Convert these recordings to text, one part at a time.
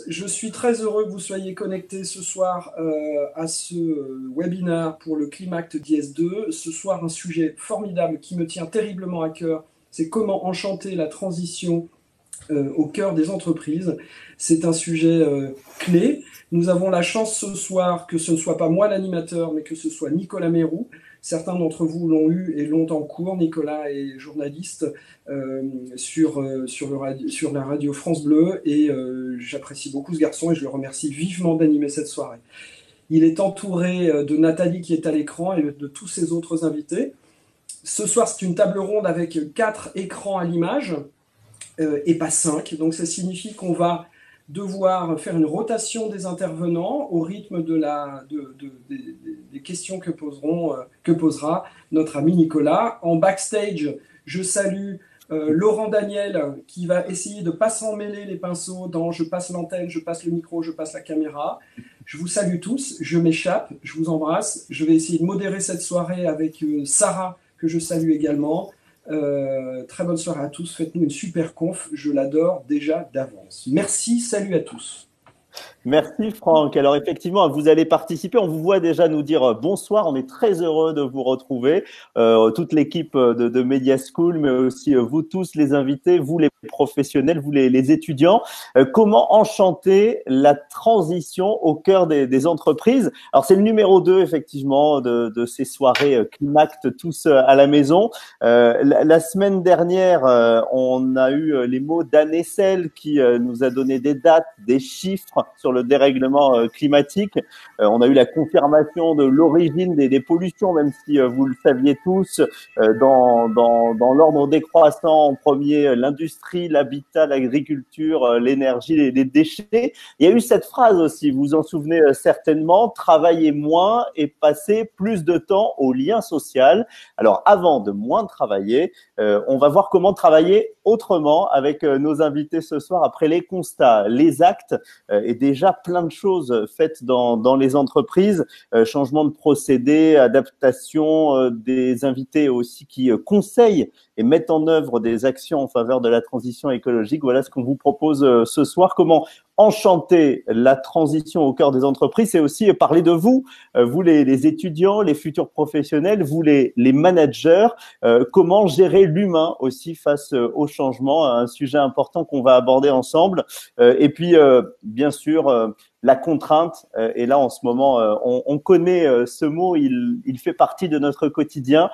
je suis très heureux que vous soyez connectés ce soir à ce webinaire pour le Climact d'IS2. Ce soir, un sujet formidable qui me tient terriblement à cœur, c'est comment enchanter la transition au cœur des entreprises. C'est un sujet clé. Nous avons la chance ce soir que ce ne soit pas moi l'animateur, mais que ce soit Nicolas Meyroux. Certains d'entre vous l'ont eu et l'ont en cours. Nicolas est journaliste sur la radio France Bleu et j'apprécie beaucoup ce garçon et je le remercie vivement d'animer cette soirée. Il est entouré de Nathalie qui est à l'écran et de tous ses autres invités. Ce soir, c'est une table ronde avec 4 écrans à l'image et pas 5. Donc ça signifie qu'on va devoir faire une rotation des intervenants au rythme des questions que posera notre ami Nicolas. En backstage, je salue Laurent Daniel qui va essayer de ne pas s'en mêler les pinceaux dans je passe l'antenne, je passe le micro, je passe la caméra. Je vous salue tous, je m'échappe, je vous embrasse. Je vais essayer de modérer cette soirée avec Sarah que je salue également. Très bonne soirée à tous, faites-nous une super conf, je l'adore déjà d'avance. Merci, salut à tous. Merci Franck. Alors effectivement, vous allez participer. On vous voit déjà nous dire bonsoir. On est très heureux de vous retrouver. Toute l'équipe de Media School, mais aussi vous tous les invités, vous les professionnels, vous les étudiants. Comment enchanter la transition au cœur des entreprises? Alors c'est le numéro 2 effectivement de ces soirées Climact tous à la maison. La semaine dernière, on a eu les mots d'Anne Essel qui nous a donné des dates, des chiffres sur le dérèglement climatique. On a eu la confirmation de l'origine des pollutions, même si vous le saviez tous, dans l'ordre décroissant, en premier, l'industrie, l'habitat, l'agriculture, l'énergie, les déchets. Il y a eu cette phrase aussi, vous vous en souvenez certainement, travailler moins et passer plus de temps au lien social. Alors, avant de moins travailler, on va voir comment travailler autrement avec nos invités ce soir après les constats, les actes et déjà plein de choses faites dans les entreprises, changement de procédés, adaptation des invités aussi qui conseillent et mettent en œuvre des actions en faveur de la transition écologique. Voilà ce qu'on vous propose ce soir. Comment enchanter la transition au cœur des entreprises, c'est aussi parler de vous, vous les étudiants, les futurs professionnels, vous les managers, comment gérer l'humain aussi face au changement, un sujet important qu'on va aborder ensemble. Et puis, bien sûr, la contrainte, et là en ce moment, on connaît ce mot, il fait partie de notre quotidien,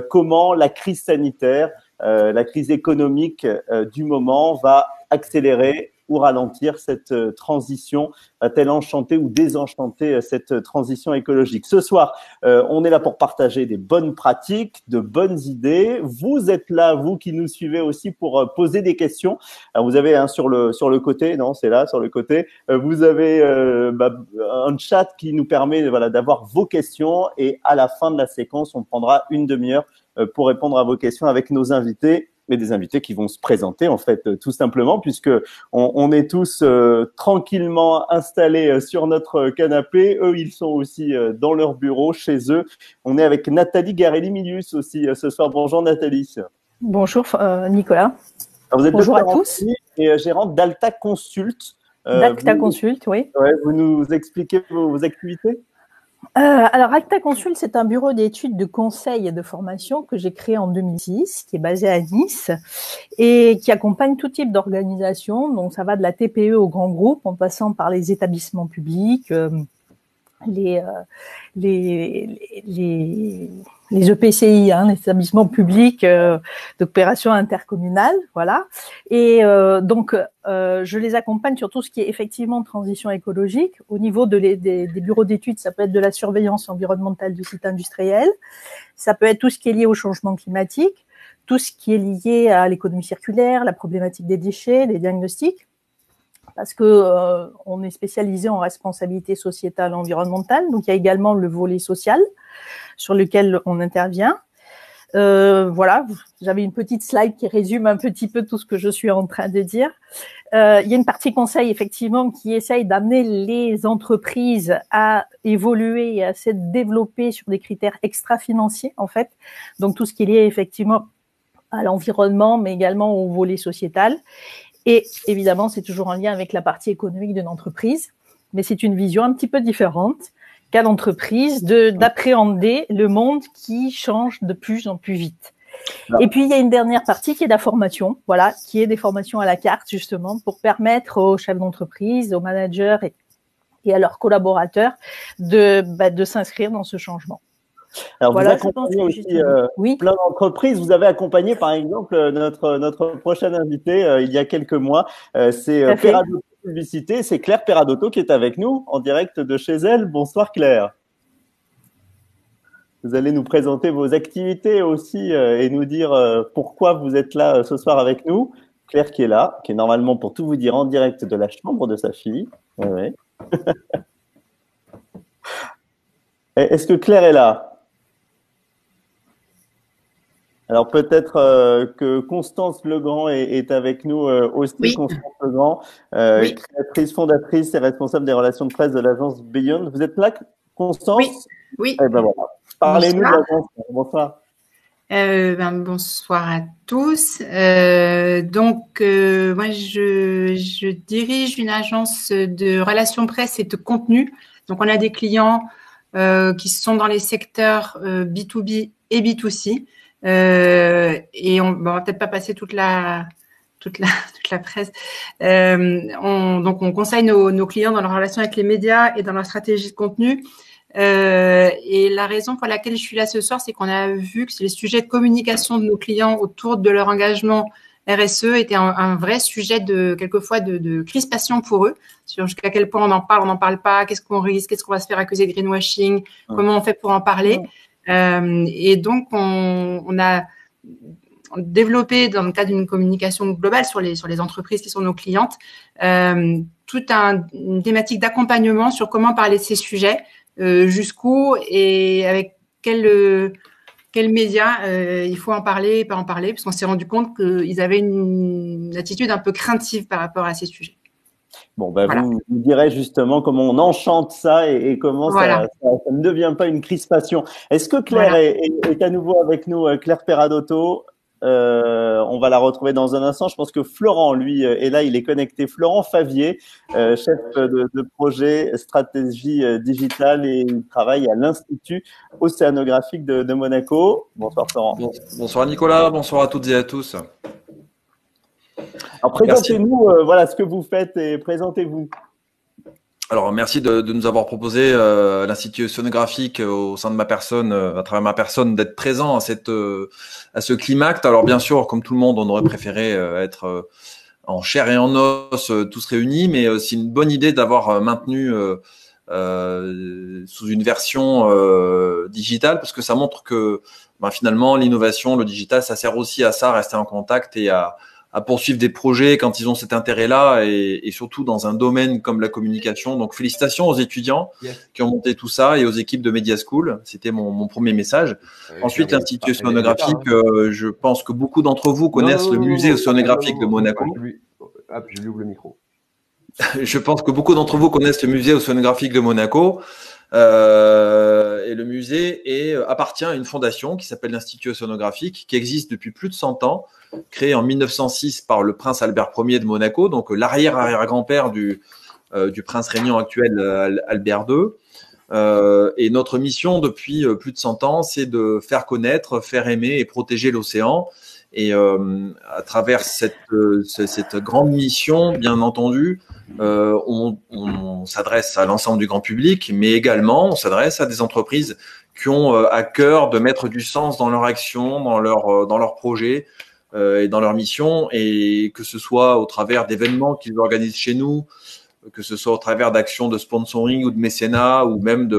comment la crise sanitaire, la crise économique du moment va accélérer ou ralentir cette transition, va-t-elle enchanter ou désenchanter cette transition écologique? Ce soir, on est là pour partager des bonnes pratiques, de bonnes idées. Vous êtes là, vous qui nous suivez aussi, pour poser des questions. Alors, vous avez sur le côté, non, c'est là, sur le côté, vous avez un chat qui nous permet d'avoir vos questions et à la fin de la séquence, on prendra une demi-heure pour répondre à vos questions avec nos invités. Mais des invités qui vont se présenter en fait tout simplement puisque on est tous tranquillement installés sur notre canapé. Eux, ils sont aussi dans leur bureau, chez eux. On est avec Nathalie Garelli-Milius aussi ce soir. Bonjour Nathalie. Bonjour Nicolas. Alors, vous êtes bonjour à tous. Et gérante d'Alta Consult. d'Alta Consult, oui. Ouais, vous nous expliquez vos activités? Alors, Alta Consult, c'est un bureau d'études, de conseil et de formation que j'ai créé en 2006, qui est basé à Nice et qui accompagne tout type d'organisation. Donc, ça va de la TPE au grand groupe, en passant par les établissements publics, les EPCI, les établissements publics de coopération intercommunale, voilà. Et donc, je les accompagne sur tout ce qui est effectivement transition écologique. Au niveau des bureaux d'études, ça peut être de la surveillance environnementale du site industriel, ça peut être tout ce qui est lié au changement climatique, tout ce qui est lié à l'économie circulaire, la problématique des déchets, les diagnostics, parce que on est spécialisé en responsabilité sociétale environnementale. Donc, il y a également le volet social sur lequel on intervient. Voilà, j'avais une petite slide qui résume un petit peu tout ce que je suis en train de dire. Il y a une partie conseil, effectivement, qui essaye d'amener les entreprises à évoluer et à se développer sur des critères extra-financiers, en fait. Donc, tout ce qui est lié, effectivement, à l'environnement, mais également au volet sociétal. Et évidemment, c'est toujours en lien avec la partie économique d'une entreprise, mais c'est une vision un petit peu différente qu'a l'entreprise d'appréhender le monde qui change de plus en plus vite. Et puis, il y a une dernière partie qui est la formation, voilà, qui est des formations à la carte, justement, pour permettre aux chefs d'entreprise, aux managers et à leurs collaborateurs de s'inscrire dans ce changement. Alors, voilà, vous accompagnez aussi plein d'entreprises. Vous avez accompagné, par exemple, notre prochain invité il y a quelques mois. C'est Peradotto Publicité. C'est Claire Peradotto qui est avec nous en direct de chez elle. Bonsoir Claire. Vous allez nous présenter vos activités aussi et nous dire pourquoi vous êtes là ce soir avec nous. Claire qui est là, qui est normalement, pour tout vous dire, en direct de la chambre de sa fille. Ouais. Est-ce que Claire est là? Alors peut-être que Constance Legrand est avec nous aussi. Oui. Constance Legrand, oui. Créatrice, fondatrice et responsable des relations de presse de l'agence Beyond. Vous êtes là, Constance? Oui. Oui. Eh ben voilà. Parlez-nous de l'agence. Bonsoir. Bonsoir à tous. Moi, je dirige une agence de relations presse et de contenu. Donc, on a des clients qui sont dans les secteurs B2B et B2C. Et on va peut-être pas passer toute la presse. Donc, on conseille nos clients dans leur relation avec les médias et dans leur stratégie de contenu. Et la raison pour laquelle je suis là ce soir, c'est qu'on a vu que les sujets de communication de nos clients autour de leur engagement RSE étaient un vrai sujet quelquefois de crispation pour eux, sur jusqu'à quel point on n'en parle pas, qu'est-ce qu'on risque, qu'est-ce qu'on va se faire accuser de greenwashing, comment on fait pour en parler. Et donc, on a développé dans le cadre d'une communication globale sur les entreprises qui sont nos clientes, toute une thématique d'accompagnement sur comment parler de ces sujets, jusqu'où et avec quel média il faut en parler et pas en parler, parce qu'on s'est rendu compte qu'ils avaient une attitude un peu craintive par rapport à ces sujets. Bon, voilà. Vous direz justement comment on enchante ça et comment ça ne devient pas une crispation. Est-ce que Claire est à nouveau avec nous, Claire Peradotto? On va la retrouver dans un instant. Je pense que Florent, lui, est là, il est connecté. Florent Favier, chef de projet stratégie digitale, et il travaille à l'Institut océanographique de Monaco. Bonsoir Florent. Bonsoir Nicolas, bonsoir à toutes et à tous. Alors présentez-nous voilà ce que vous faites et présentez-vous. Alors, merci de nous avoir proposé l'Institut océanographique au sein de ma personne, à travers ma personne, d'être présent à ce Climacte. Alors, bien sûr, comme tout le monde, on aurait préféré être en chair et en os, tous réunis, mais c'est une bonne idée d'avoir maintenu sous une version digitale, parce que ça montre que finalement, l'innovation, le digital, ça sert aussi à ça, à rester en contact et à poursuivre des projets quand ils ont cet intérêt-là et surtout dans un domaine comme la communication. Donc, félicitations aux étudiants qui ont monté tout ça et aux équipes de Media School. C'était mon premier message. Ensuite, l'Institut océanographique, je pense que beaucoup d'entre vous connaissent le musée océanographique de Monaco. Je lui ouvre le micro. Je pense que beaucoup d'entre vous connaissent le musée océanographique de Monaco. Et le musée appartient à une fondation qui s'appelle l'Institut océanographique, qui existe depuis plus de 100 ans, créé en 1906 par le prince Albert Ier de Monaco, donc l'arrière-arrière-grand-père du prince régnant actuel Albert II. Et notre mission depuis plus de 100 ans, c'est de faire connaître, faire aimer et protéger l'océan. Et à travers cette grande mission, bien entendu, on s'adresse à l'ensemble du grand public, mais également on s'adresse à des entreprises qui ont à cœur de mettre du sens dans leur action, dans leurs projets et dans leur mission, et que ce soit au travers d'événements qu'ils organisent chez nous, que ce soit au travers d'actions de sponsoring ou de mécénat, ou même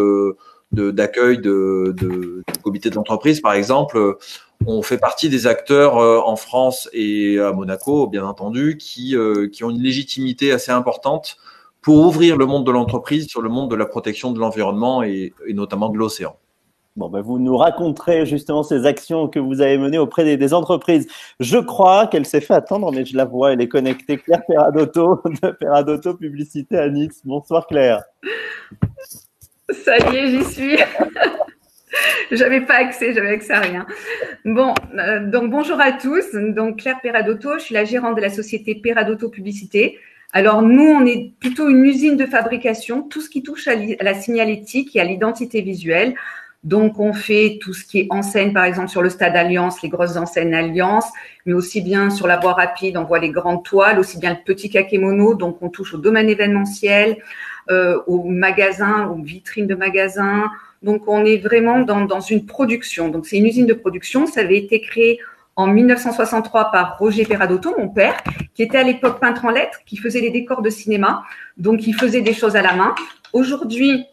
d'accueil de comités d'entreprise, par exemple. On fait partie des acteurs en France et à Monaco, bien entendu, qui ont une légitimité assez importante pour ouvrir le monde de l'entreprise sur le monde de la protection de l'environnement et notamment de l'océan. Bon, vous nous raconterez justement ces actions que vous avez menées auprès des entreprises. Je crois qu'elle s'est fait attendre, mais je la vois, elle est connectée. Claire Peradotto, de Peradotto Publicité à Nice. Bonsoir Claire. Ça y est, j'y suis. J'avais pas accès, j'avais accès à rien. Bon, donc bonjour à tous. Donc Claire Peradotto, je suis la gérante de la société Peradotto Publicité. Alors nous, on est plutôt une usine de fabrication, tout ce qui touche à la signalétique et à l'identité visuelle. Donc on fait tout ce qui est enseigne, par exemple sur le stade Alliance, les grosses enseignes Alliance, mais aussi bien sur la voie rapide, on voit les grandes toiles, aussi bien le petit kakémono, donc on touche au domaine événementiel, aux magasins, aux vitrines de magasins. Donc, on est vraiment dans une production. Donc, c'est une usine de production. Ça avait été créé en 1963 par Roger Peradotto, mon père, qui était à l'époque peintre en lettres, qui faisait les décors de cinéma. Donc, il faisait des choses à la main. Aujourd'hui,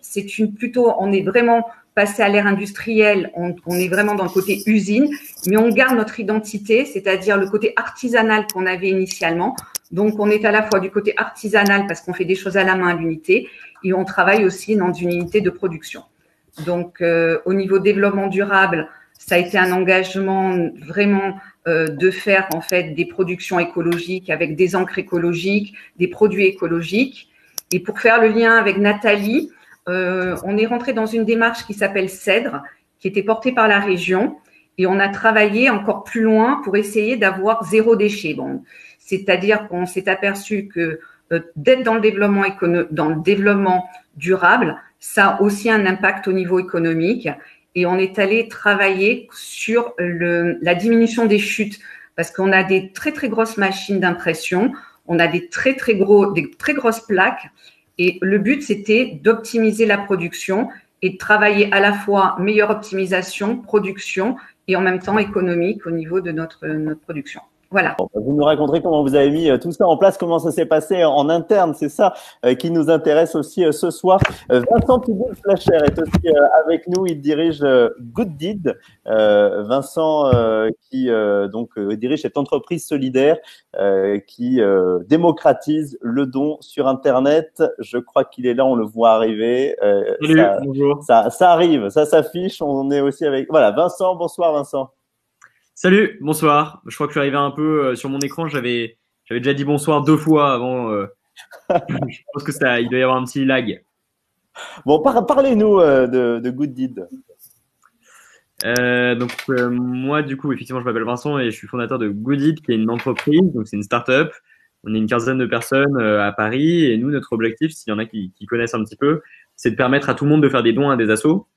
on est vraiment passé à l'ère industrielle. On est vraiment dans le côté usine, mais on garde notre identité, c'est-à-dire le côté artisanal qu'on avait initialement. Donc, on est à la fois du côté artisanal parce qu'on fait des choses à la main à l'unité et on travaille aussi dans une unité de production. Donc, au niveau développement durable, ça a été un engagement vraiment de faire en fait des productions écologiques avec des encres écologiques, des produits écologiques. Et pour faire le lien avec Nathalie, on est rentré dans une démarche qui s'appelle CEDRE, qui était portée par la région, et on a travaillé encore plus loin pour essayer d'avoir zéro déchet. Bon, c'est-à-dire qu'on s'est aperçu que d'être dans le développement durable, ça a aussi un impact au niveau économique. Et on est allé travailler sur la diminution des chutes parce qu'on a des très, très grosses machines d'impression, on a des très grosses plaques. Et le but, c'était d'optimiser la production et de travailler à la fois meilleure optimisation, production et en même temps économique au niveau de notre production. Voilà. Vous nous raconterez comment vous avez mis tout ça en place, comment ça s'est passé en interne, c'est ça qui nous intéresse aussi ce soir. Vincent Thibault-Flacher est aussi avec nous, il dirige Good Deed. Vincent qui dirige cette entreprise solidaire qui démocratise le don sur Internet. Je crois qu'il est là, on le voit arriver. Salut, bonjour. Ça arrive, ça s'affiche, on est aussi avec… Voilà, Vincent, bonsoir Vincent. Salut, bonsoir. Je crois que je suis arrivé un peu sur mon écran. J'avais déjà dit bonsoir 2 fois avant. Je pense que il doit y avoir un petit lag. Bon, parlez-nous de Good Deed. Moi, du coup, effectivement, je m'appelle Vincent et je suis fondateur de Good Deed, qui est une entreprise. Donc, c'est une start-up. On est une quinzaine de personnes à Paris. Et nous, notre objectif, s'il y en a qui connaissent un petit peu, c'est de permettre à tout le monde de faire des dons à des assos.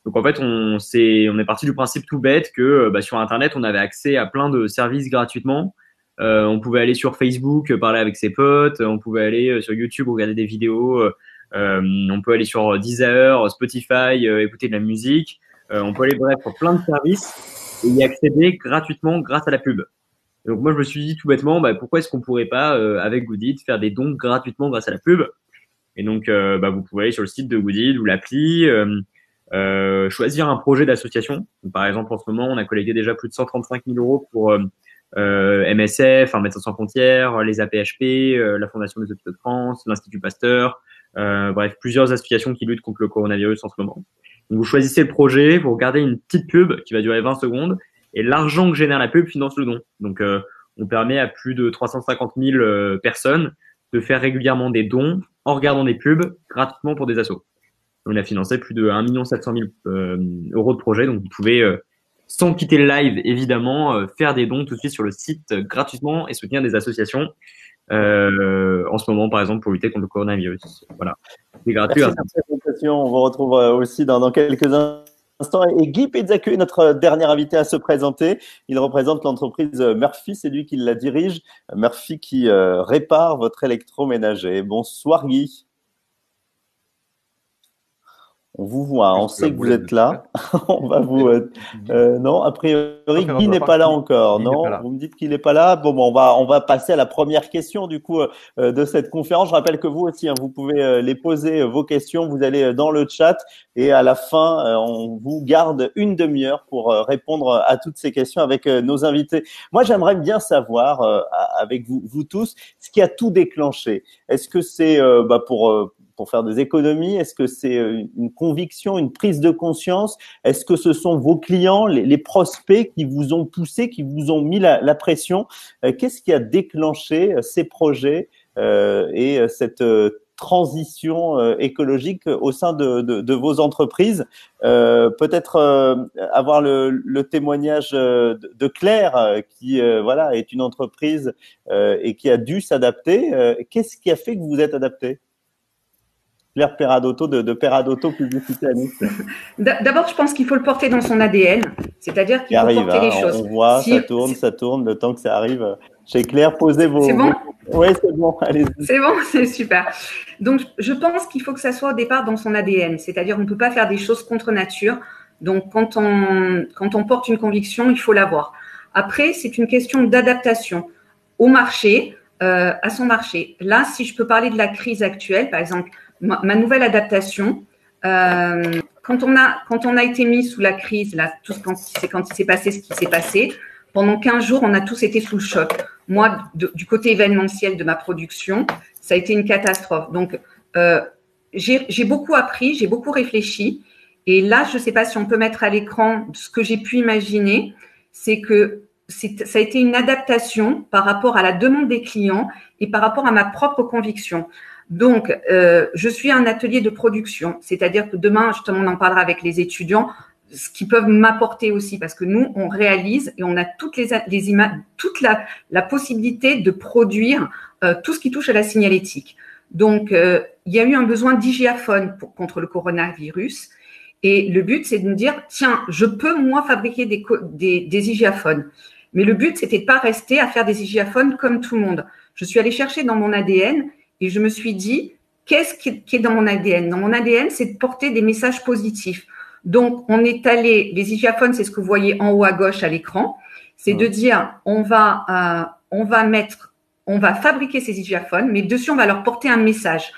Donc en fait, on est parti du principe tout bête que sur Internet, on avait accès à plein de services gratuitement. On pouvait aller sur Facebook, parler avec ses potes. On pouvait aller sur YouTube, regarder des vidéos. On peut aller sur Deezer, Spotify, écouter de la musique. On peut aller pour plein de services et y accéder gratuitement grâce à la pub. Et donc moi, je me suis dit tout bêtement, pourquoi est-ce qu'on pourrait pas, avec Good Deed, faire des dons gratuitement grâce à la pub? Et donc, vous pouvez aller sur le site de Good Deed ou l'appli. Choisir un projet d'association. Par exemple, en ce moment, on a collecté déjà plus de 135 000 euros pour MSF, Médecins sans frontières, les APHP, la Fondation des hôpitaux de France, l'Institut Pasteur, plusieurs associations qui luttent contre le coronavirus en ce moment. Donc, vous choisissez le projet, vous regardez une petite pub qui va durer 20 secondes et l'argent que génère la pub finance le don. Donc, on permet à plus de 350 000 personnes de faire régulièrement des dons en regardant des pubs gratuitement pour des assos. On a financé plus de 1 700 000 euros de projet. Donc, vous pouvez, sans quitter le live, évidemment, faire des dons tout de suite sur le site gratuitement et soutenir des associations. En ce moment, par exemple, pour lutter contre le coronavirus. Voilà. C'est gratuit. Merci pour cette présentation. On vous retrouve aussi dans quelques instants. Et Guy Pezzacu est notre dernier invité à se présenter. Il représente l'entreprise Murphy. C'est lui qui la dirige. Murphy qui répare votre électroménager. Bonsoir Guy. On vous voit, on sait que vous êtes là. On va vous. Non, a priori, Guy n'est pas là encore. Non, vous me dites qu'il n'est pas là. Bon, on va passer à la première question du coup de cette conférence. Je rappelle que vous aussi, vous pouvez les poser vos questions. Vous allez dans le chat et à la fin, on vous garde une demi-heure pour répondre à toutes ces questions avec nos invités. Moi, j'aimerais bien savoir avec vous tous ce qui a tout déclenché. Est-ce que c'est pour faire des économies? Est-ce que c'est une conviction, une prise de conscience? Est-ce que ce sont vos clients, les prospects qui vous ont poussé, qui vous ont mis la pression? Qu'est-ce qui a déclenché ces projets et cette transition écologique au sein de vos entreprises. Peut-être avoir le témoignage de Claire, qui voilà est une entreprise et qui a dû s'adapter. Qu'est-ce qui a fait que vous êtes adapté? Claire Peradotto de Peradotto Publicité à Nice. D'abord, je pense qu'il faut le porter dans son ADN, c'est-à-dire qu'il faut porter les choses. On voit, ça tourne, le temps que ça arrive. Chez Claire, posez vos... C'est bon? Oui, c'est bon, allez-y. C'est bon, c'est super. Donc, je pense qu'il faut que ça soit au départ dans son ADN, c'est-à-dire on ne peut pas faire des choses contre nature. Donc, quand on porte une conviction, il faut l'avoir. Après, c'est une question d'adaptation au marché, à son marché. Là, si je peux parler de la crise actuelle, par exemple, ma nouvelle adaptation, quand on a été mis sous la crise, là, quand il s'est passé ce qui s'est passé, pendant 15 jours, on a tous été sous le choc. Moi, du côté événementiel de ma production, ça a été une catastrophe. Donc, j'ai beaucoup appris, j'ai beaucoup réfléchi. Et là, je ne sais pas si on peut mettre à l'écran ce que j'ai pu imaginer, c'est que ça a été une adaptation par rapport à la demande des clients et par rapport à ma propre conviction. Donc, je suis un atelier de production, c'est-à-dire que demain, justement, on en parlera avec les étudiants, ce qu'ils peuvent m'apporter aussi, parce que nous, on réalise et on a toutes les images, toute la possibilité de produire tout ce qui touche à la signalétique. Donc, il y a eu un besoin d'hygiaphone contre le coronavirus. Et le but, c'est de me dire, tiens, je peux, moi, fabriquer des hygiaphones. Mais le but, c'était de pas rester à faire des hygiaphones comme tout le monde. Je suis allée chercher dans mon ADN et je me suis dit, qu'est-ce qui est dans mon ADN? Dans mon ADN, c'est de porter des messages positifs. Donc, on est allé, les hygiaphones, c'est ce que vous voyez en haut à gauche à l'écran, c'est de dire, on va fabriquer ces hygiaphones, mais dessus, on va leur porter un message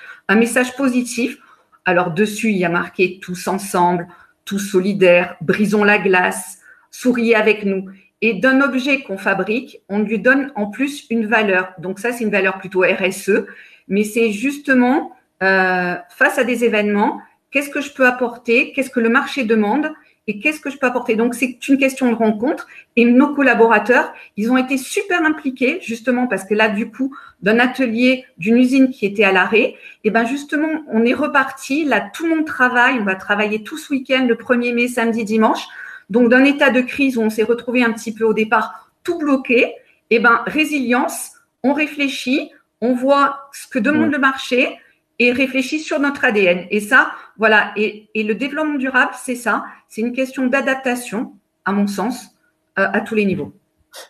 positif. Alors, dessus, il y a marqué tous ensemble, tous solidaires, brisons la glace, souriez avec nous. Et d'un objet qu'on fabrique, on lui donne en plus une valeur. Donc, ça, c'est une valeur plutôt RSE, mais c'est justement face à des événements, qu'est-ce que je peux apporter, qu'est-ce que le marché demande et qu'est-ce que je peux apporter. Donc, c'est une question de rencontre et nos collaborateurs, ils ont été super impliqués justement parce que là, du coup, d'un atelier, d'une usine qui était à l'arrêt, et ben justement, on est reparti. Là, tout le monde travaille. On va travailler tout ce week-end, le 1er mai, samedi, dimanche. Donc, d'un état de crise où on s'est retrouvé un petit peu au départ tout bloqué, et ben résilience, on réfléchit, on voit ce que demande le marché et réfléchit sur notre ADN. Et ça, voilà. Et le développement durable, c'est ça. C'est une question d'adaptation, à mon sens, à tous les niveaux.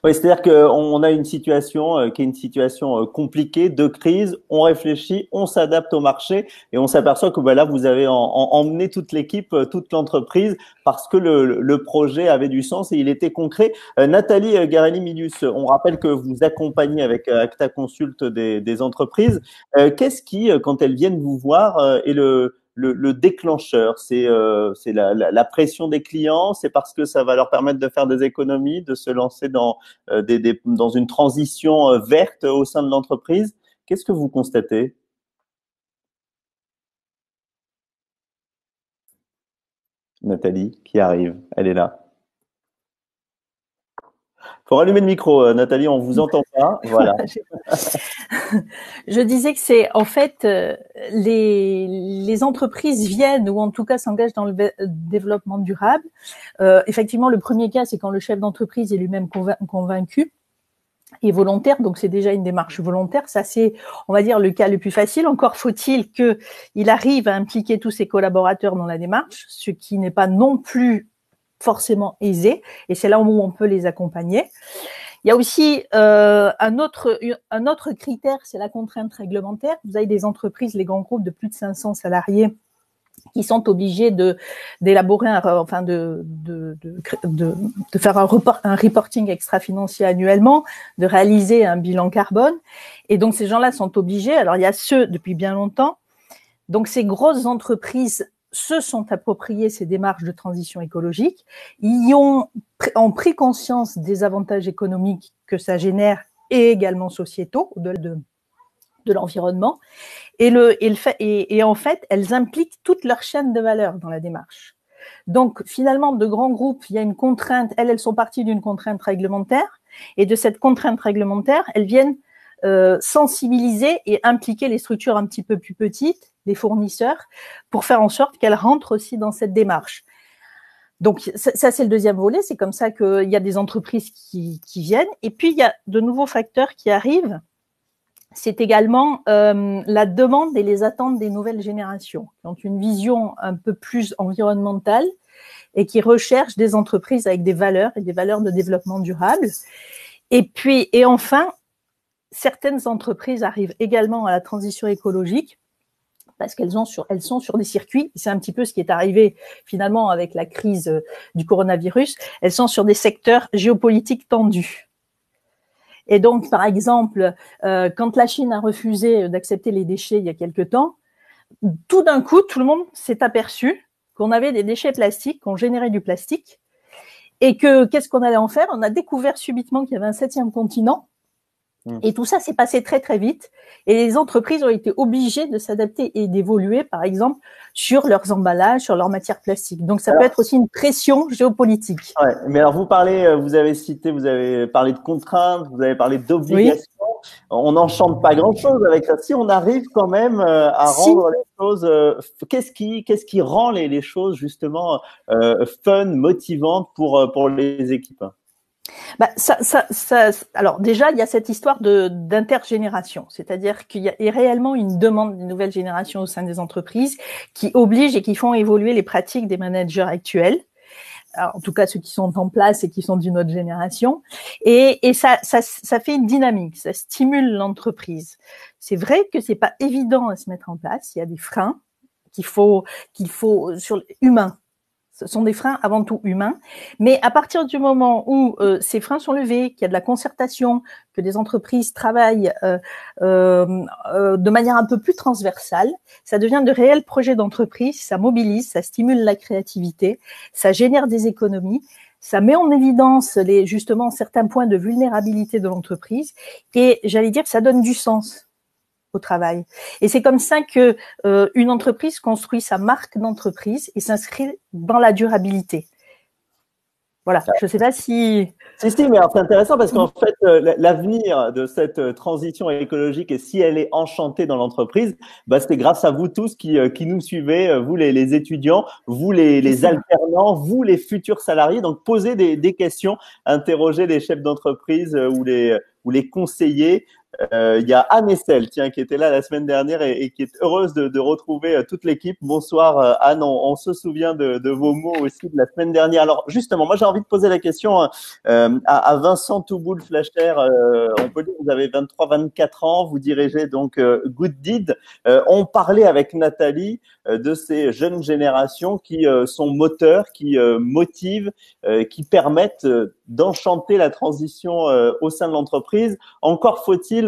Oui, c'est-à-dire qu'on a une situation qui est une situation compliquée, de crise, on réfléchit, on s'adapte au marché et on s'aperçoit que là, vous avez emmené toute l'équipe, toute l'entreprise parce que le projet avait du sens et il était concret. Nathalie Garelli-Milius, on rappelle que vous accompagnez avec Acta Consult des entreprises. Qu'est-ce qui, quand elles viennent vous voir, est le déclencheur? C'est la pression des clients, c'est parce que ça va leur permettre de faire des économies, de se lancer dans une transition verte au sein de l'entreprise. Qu'est-ce que vous constatez? Nathalie, qui arrive, elle est là. Faut rallumer le micro, Nathalie, on vous entend pas. Voilà. Je disais que c'est en fait les entreprises viennent ou en tout cas s'engagent dans le développement durable. Effectivement, le premier cas, c'est quand le chef d'entreprise est lui-même convaincu et volontaire. Donc c'est déjà une démarche volontaire. Ça c'est, on va dire, le cas le plus facile. Encore faut-il qu'il arrive à impliquer tous ses collaborateurs dans la démarche, ce qui n'est pas non plus forcément aisé, et c'est là où on peut les accompagner. Il y a aussi un autre critère, c'est la contrainte réglementaire. Vous avez des entreprises, les grands groupes de plus de 500 salariés, qui sont obligés d'élaborer de faire un reporting extra-financier annuellement, de réaliser un bilan carbone. Et donc ces gens-là sont obligés. Alors il y a ceux depuis bien longtemps. Donc ces grosses entreprises se sont appropriés ces démarches de transition écologique, ils ont pris conscience des avantages économiques que ça génère et également sociétaux au-delà de l'environnement, et en fait, elles impliquent toute leur chaîne de valeur dans la démarche. Donc, finalement, de grands groupes, il y a une contrainte, elles sont parties d'une contrainte réglementaire, et de cette contrainte réglementaire, elles viennent sensibiliser et impliquer les structures un petit peu plus petites, les fournisseurs, pour faire en sorte qu'elles rentrent aussi dans cette démarche. Donc ça c'est le deuxième volet, c'est comme ça qu'il y a des entreprises qui viennent. Et puis il y a de nouveaux facteurs qui arrivent. C'est également la demande et les attentes des nouvelles générations, qui ont une vision un peu plus environnementale et qui recherchent des entreprises avec des valeurs et des valeurs de développement durable. Et enfin, certaines entreprises arrivent également à la transition écologique parce qu'elles sont sur des circuits. C'est un petit peu ce qui est arrivé finalement avec la crise du coronavirus. Elles sont sur des secteurs géopolitiques tendus. Et donc, par exemple, quand la Chine a refusé d'accepter les déchets il y a quelque temps, tout d'un coup, tout le monde s'est aperçu qu'on avait des déchets plastiques, qu'on générait du plastique, et que qu'est-ce qu'on allait en faire? On a découvert subitement qu'il y avait un 7e continent, et tout ça s'est passé très très vite, et les entreprises ont été obligées de s'adapter et d'évoluer, par exemple, sur leurs emballages, sur leurs matières plastiques. Donc ça peut être aussi une pression géopolitique. Ouais, mais alors vous avez parlé de contraintes, vous avez parlé d'obligations. Oui. On n'enchante pas grand-chose avec ça. Si on arrive quand même à rendre les choses, qu'est-ce qui rend les choses justement fun, motivantes pour les équipes? Bah, alors déjà, il y a cette histoire d'intergénération, c'est-à-dire qu'il y a réellement une demande des nouvelles générations au sein des entreprises qui obligent et qui font évoluer les pratiques des managers actuels. Alors, en tout cas, ceux qui sont en place et qui sont d'une autre génération. Et ça fait une dynamique, ça stimule l'entreprise. C'est vrai que c'est pas évident à se mettre en place. Il y a des freins qu'il faut sur humains. Ce sont des freins avant tout humains, mais à partir du moment où ces freins sont levés, qu'il y a de la concertation, que des entreprises travaillent de manière un peu plus transversale, ça devient de réels projets d'entreprise, ça mobilise, ça stimule la créativité, ça génère des économies, ça met en évidence justement certains points de vulnérabilité de l'entreprise et j'allais dire que ça donne du sens au travail. Et c'est comme ça que une entreprise construit sa marque d'entreprise et s'inscrit dans la durabilité. Voilà, je ne sais pas si… Si, mais c'est intéressant parce qu'en fait, l'avenir de cette transition écologique, et si elle est enchantée dans l'entreprise, bah, c'est grâce à vous tous qui nous suivez, vous les étudiants, vous les alternants, vous les futurs salariés. Donc, posez des questions, interrogez les chefs d'entreprise ou les conseillers. Il y a Anne Essel, tiens, qui était là la semaine dernière et qui est heureuse de retrouver toute l'équipe. Bonsoir Anne, on se souvient de vos mots aussi de la semaine dernière. Alors justement, moi j'ai envie de poser la question à Vincent Touboul-Flacher. On peut dire que vous avez 23-24 ans, vous dirigez donc Good Deed. On parlait avec Nathalie de ces jeunes générations qui sont moteurs, qui motivent, qui permettent d'enchanter la transition au sein de l'entreprise. Encore faut-il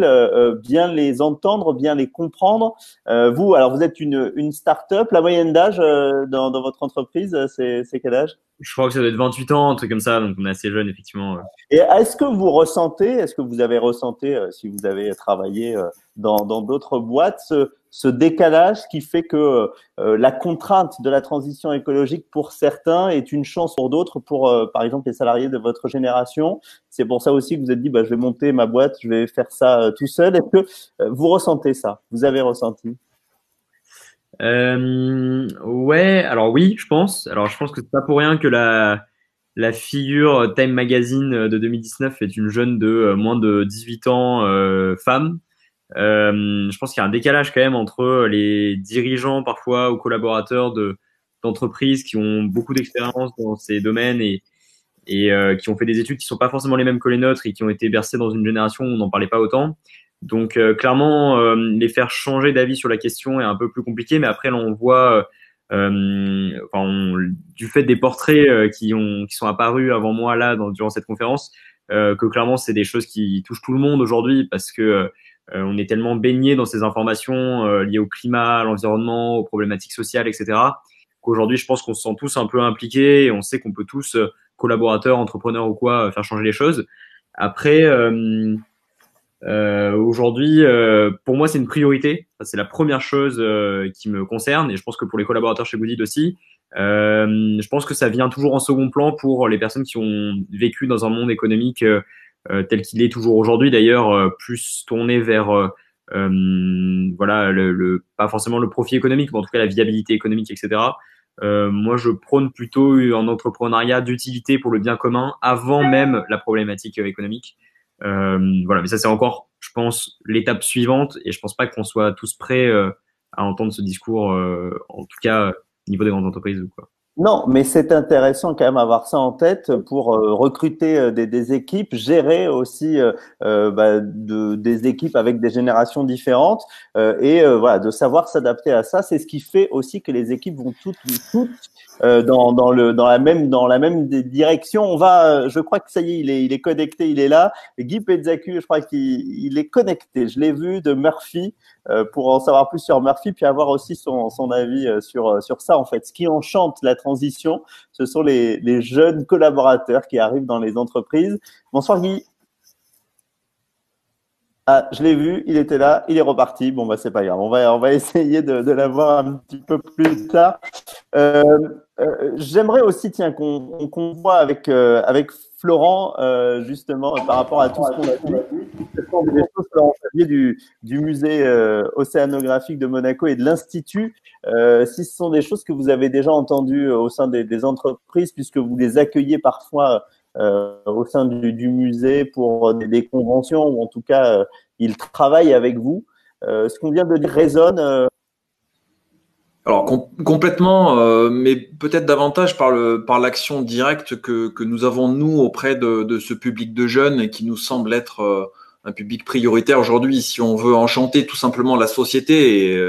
bien les entendre, bien les comprendre. Vous êtes une start-up. La moyenne d'âge dans votre entreprise, c'est quel âge? Je crois que ça doit être 28 ans, un truc comme ça, donc on est assez jeune, effectivement. Et est-ce que vous avez ressenti, si vous avez travaillé dans d'autres boîtes, ce décalage qui fait que la contrainte de la transition écologique pour certains est une chance pour d'autres, pour par exemple les salariés de votre génération? C'est pour ça aussi que vous êtes dit, je vais monter ma boîte, je vais faire ça tout seul. Est-ce que vous ressentez ça? Vous avez ressenti? Ouais, alors oui, je pense. Alors je pense que c'est pas pour rien que la figure Time Magazine de 2019 est une jeune de moins de 18 ans, femme. Je pense qu'il y a un décalage quand même entre les dirigeants parfois ou collaborateurs d'entreprises qui ont beaucoup d'expérience dans ces domaines et qui ont fait des études qui sont pas forcément les mêmes que les nôtres et qui ont été bercés dans une génération où on n'en parlait pas autant. Donc clairement, les faire changer d'avis sur la question est un peu plus compliqué, mais après là on voit du fait des portraits qui sont apparus avant moi là durant cette conférence, que clairement c'est des choses qui touchent tout le monde aujourd'hui parce que on est tellement baigné dans ces informations liées au climat, à l'environnement, aux problématiques sociales, etc. qu'aujourd'hui je pense qu'on se sent tous un peu impliqués et on sait qu'on peut tous, collaborateurs, entrepreneurs ou quoi, faire changer les choses. Après aujourd'hui, pour moi, c'est une priorité. C'est la première chose qui me concerne, et je pense que pour les collaborateurs chez Good Deed aussi. Je pense que ça vient toujours en second plan pour les personnes qui ont vécu dans un monde économique tel qu'il est toujours aujourd'hui d'ailleurs, plus tourné vers voilà pas forcément le profit économique, mais en tout cas la viabilité économique, etc. Moi, je prône plutôt un entrepreneuriat d'utilité pour le bien commun avant même la problématique économique. Voilà, mais ça c'est encore, je pense, l'étape suivante, et je pense pas qu'on soit tous prêts à entendre ce discours, en tout cas au niveau des grandes entreprises ou quoi. Non, mais c'est intéressant quand même avoir ça en tête pour recruter des équipes, gérer aussi des équipes avec des générations différentes voilà, de savoir s'adapter à ça. C'est ce qui fait aussi que les équipes vont toutes dans la même direction. Je crois que ça y est, il est connecté, il est là. Guy Pezzacu, je crois qu'il est connecté. Je l'ai vu de Murphy pour en savoir plus sur Murphy, puis avoir aussi son avis sur ça en fait. Ce qui enchante la transition, ce sont les jeunes collaborateurs qui arrivent dans les entreprises. Bonsoir Guy. Ah, je l'ai vu, il était là, il est reparti. Bon, bah, c'est pas grave. On va essayer de l'avoir un petit peu plus tard. J'aimerais aussi, tiens, qu'on voit avec Florent, justement, par rapport à tout ce qu'on a dit. Ce sont des choses, Florent Favier, du musée océanographique de Monaco et de l'Institut. Si ce sont des choses que vous avez déjà entendues au sein des entreprises, puisque vous les accueillez parfois au sein du musée pour des conventions, ou en tout cas, ils travaillent avec vous. Ce qu'on vient de dire résonne. Alors complètement, mais peut-être davantage par l'action directe que nous avons nous auprès de ce public de jeunes et qui nous semble être un public prioritaire aujourd'hui. Si on veut enchanter tout simplement la société et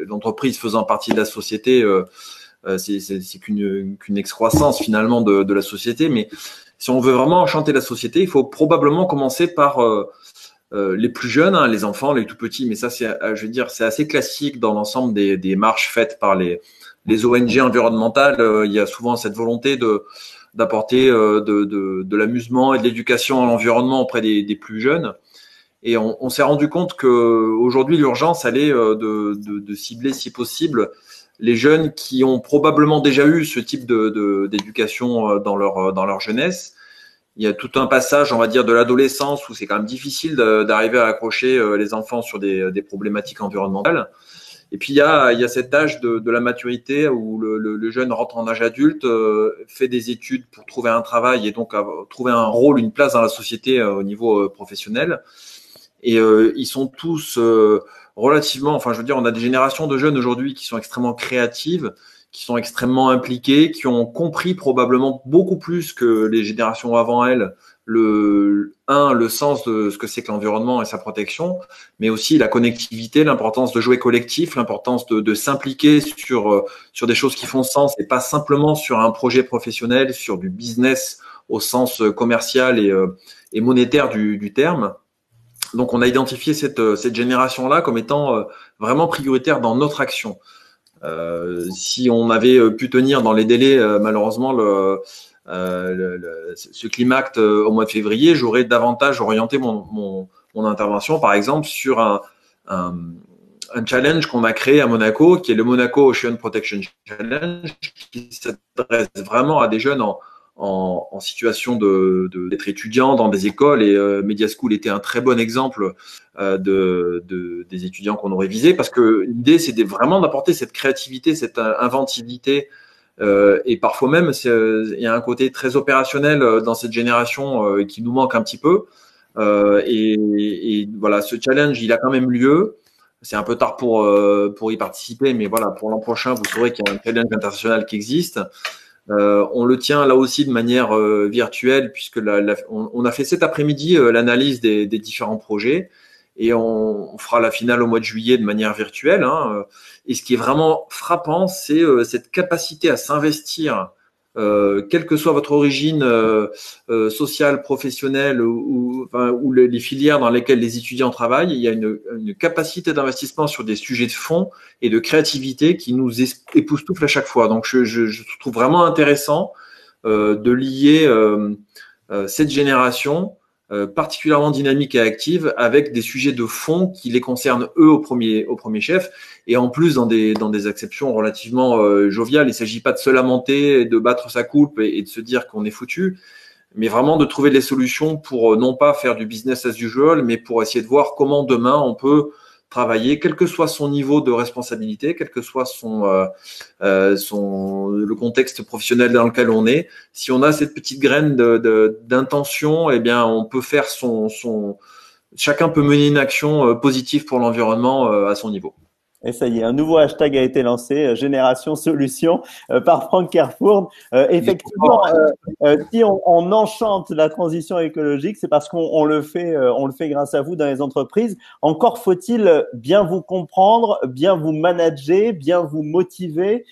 l'entreprise faisant partie de la société, c'est qu'une excroissance finalement de la société, mais si on veut vraiment enchanter la société, il faut probablement commencer par les plus jeunes, hein, les enfants, les tout petits. Mais ça, je veux dire, c'est assez classique dans l'ensemble des marches faites par les ONG environnementales. Il y a souvent cette volonté d'apporter de l'amusement et de l'éducation à l'environnement auprès des plus jeunes. Et on s'est rendu compte que aujourd'hui, l'urgence, elle est de cibler, si possible, les jeunes qui ont probablement déjà eu ce type d'éducation dans leur jeunesse. Il y a tout un passage, on va dire, de l'adolescence où c'est quand même difficile d'arriver à accrocher les enfants sur des problématiques environnementales. Et puis il y a cet âge de la maturité où le jeune rentre en âge adulte, fait des études pour trouver un travail et donc trouver un rôle, une place dans la société au niveau professionnel. Et ils sont tous relativement, enfin je veux dire, on a des générations de jeunes aujourd'hui qui sont extrêmement créatives, qui sont extrêmement impliqués, qui ont compris probablement beaucoup plus que les générations avant elles le sens de ce que c'est que l'environnement et sa protection, mais aussi la connectivité, l'importance de jouer collectif, l'importance de s'impliquer sur des choses qui font sens et pas simplement sur un projet professionnel, sur du business au sens commercial et monétaire du terme. Donc, on a identifié cette génération-là comme étant vraiment prioritaire dans notre action. Si on avait pu tenir dans les délais, malheureusement, ce Climacte au mois de février, j'aurais davantage orienté mon intervention, par exemple, sur un challenge qu'on a créé à Monaco, qui est le Monaco Ocean Protection Challenge, qui s'adresse vraiment à des jeunes en situation d'être étudiants dans des écoles, et Media School était un très bon exemple des étudiants qu'on aurait visés, parce que l'idée c'est vraiment d'apporter cette créativité, cette inventivité, et parfois même il y a un côté très opérationnel dans cette génération qui nous manque un petit peu, et voilà, ce challenge il a quand même lieu. C'est un peu tard pour y participer, mais voilà, pour l'an prochain vous saurez qu'il y a un challenge international qui existe. On le tient là aussi de manière virtuelle, puisque on a fait cet après-midi l'analyse des différents projets, et on fera la finale au mois de juillet de manière virtuelle, hein. Et ce qui est vraiment frappant, c'est cette capacité à s'investir, quelle que soit votre origine sociale, professionnelle ou les filières dans lesquelles les étudiants travaillent. Il y a une capacité d'investissement sur des sujets de fond et de créativité qui nous époustoufle à chaque fois. Donc, je trouve vraiment intéressant de lier cette génération particulièrement dynamique et active avec des sujets de fond qui les concernent eux au premier chef, et en plus dans des acceptions relativement joviales. Il ne s'agit pas de se lamenter, de battre sa coupe et de se dire qu'on est foutu. mais vraiment de trouver des solutions pour non pas faire du business as usual, mais pour essayer de voir comment demain on peut travailler, quel que soit son niveau de responsabilité, quel que soit le contexte professionnel dans lequel on est. Si on a cette petite graine d'intention, eh bien, on peut faire chacun peut mener une action positive pour l'environnement à son niveau. Et ça y est, un nouveau hashtag a été lancé, Génération Solutions, par Franck Kerfourne. Effectivement, si on enchante la transition écologique, c'est parce qu'on le fait grâce à vous dans les entreprises. Encore faut-il bien vous comprendre, bien vous manager, bien vous motiver,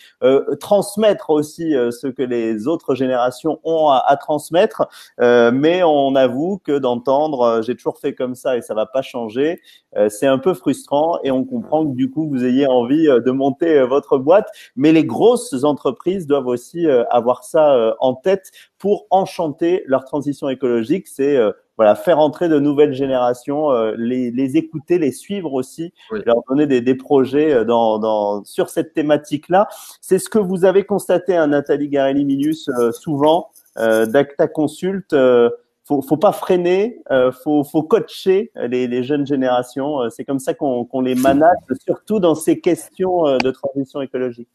transmettre aussi ce que les autres générations ont à transmettre. Mais on avoue que d'entendre j'ai toujours fait comme ça et ça va pas changer, c'est un peu frustrant et on comprend que du coup vous ayez envie de monter votre boîte, mais les grosses entreprises doivent aussi avoir ça en tête pour enchanter leur transition écologique. C'est faire entrer de nouvelles générations, les écouter, les suivre aussi, oui. Leur donner des projets sur cette thématique-là. C'est ce que vous avez constaté, Nathalie Garelli-Minus, souvent d'Acta Consult. Faut pas freiner, faut coacher les jeunes générations. C'est comme ça qu'on les manage, surtout dans ces questions de transition écologique.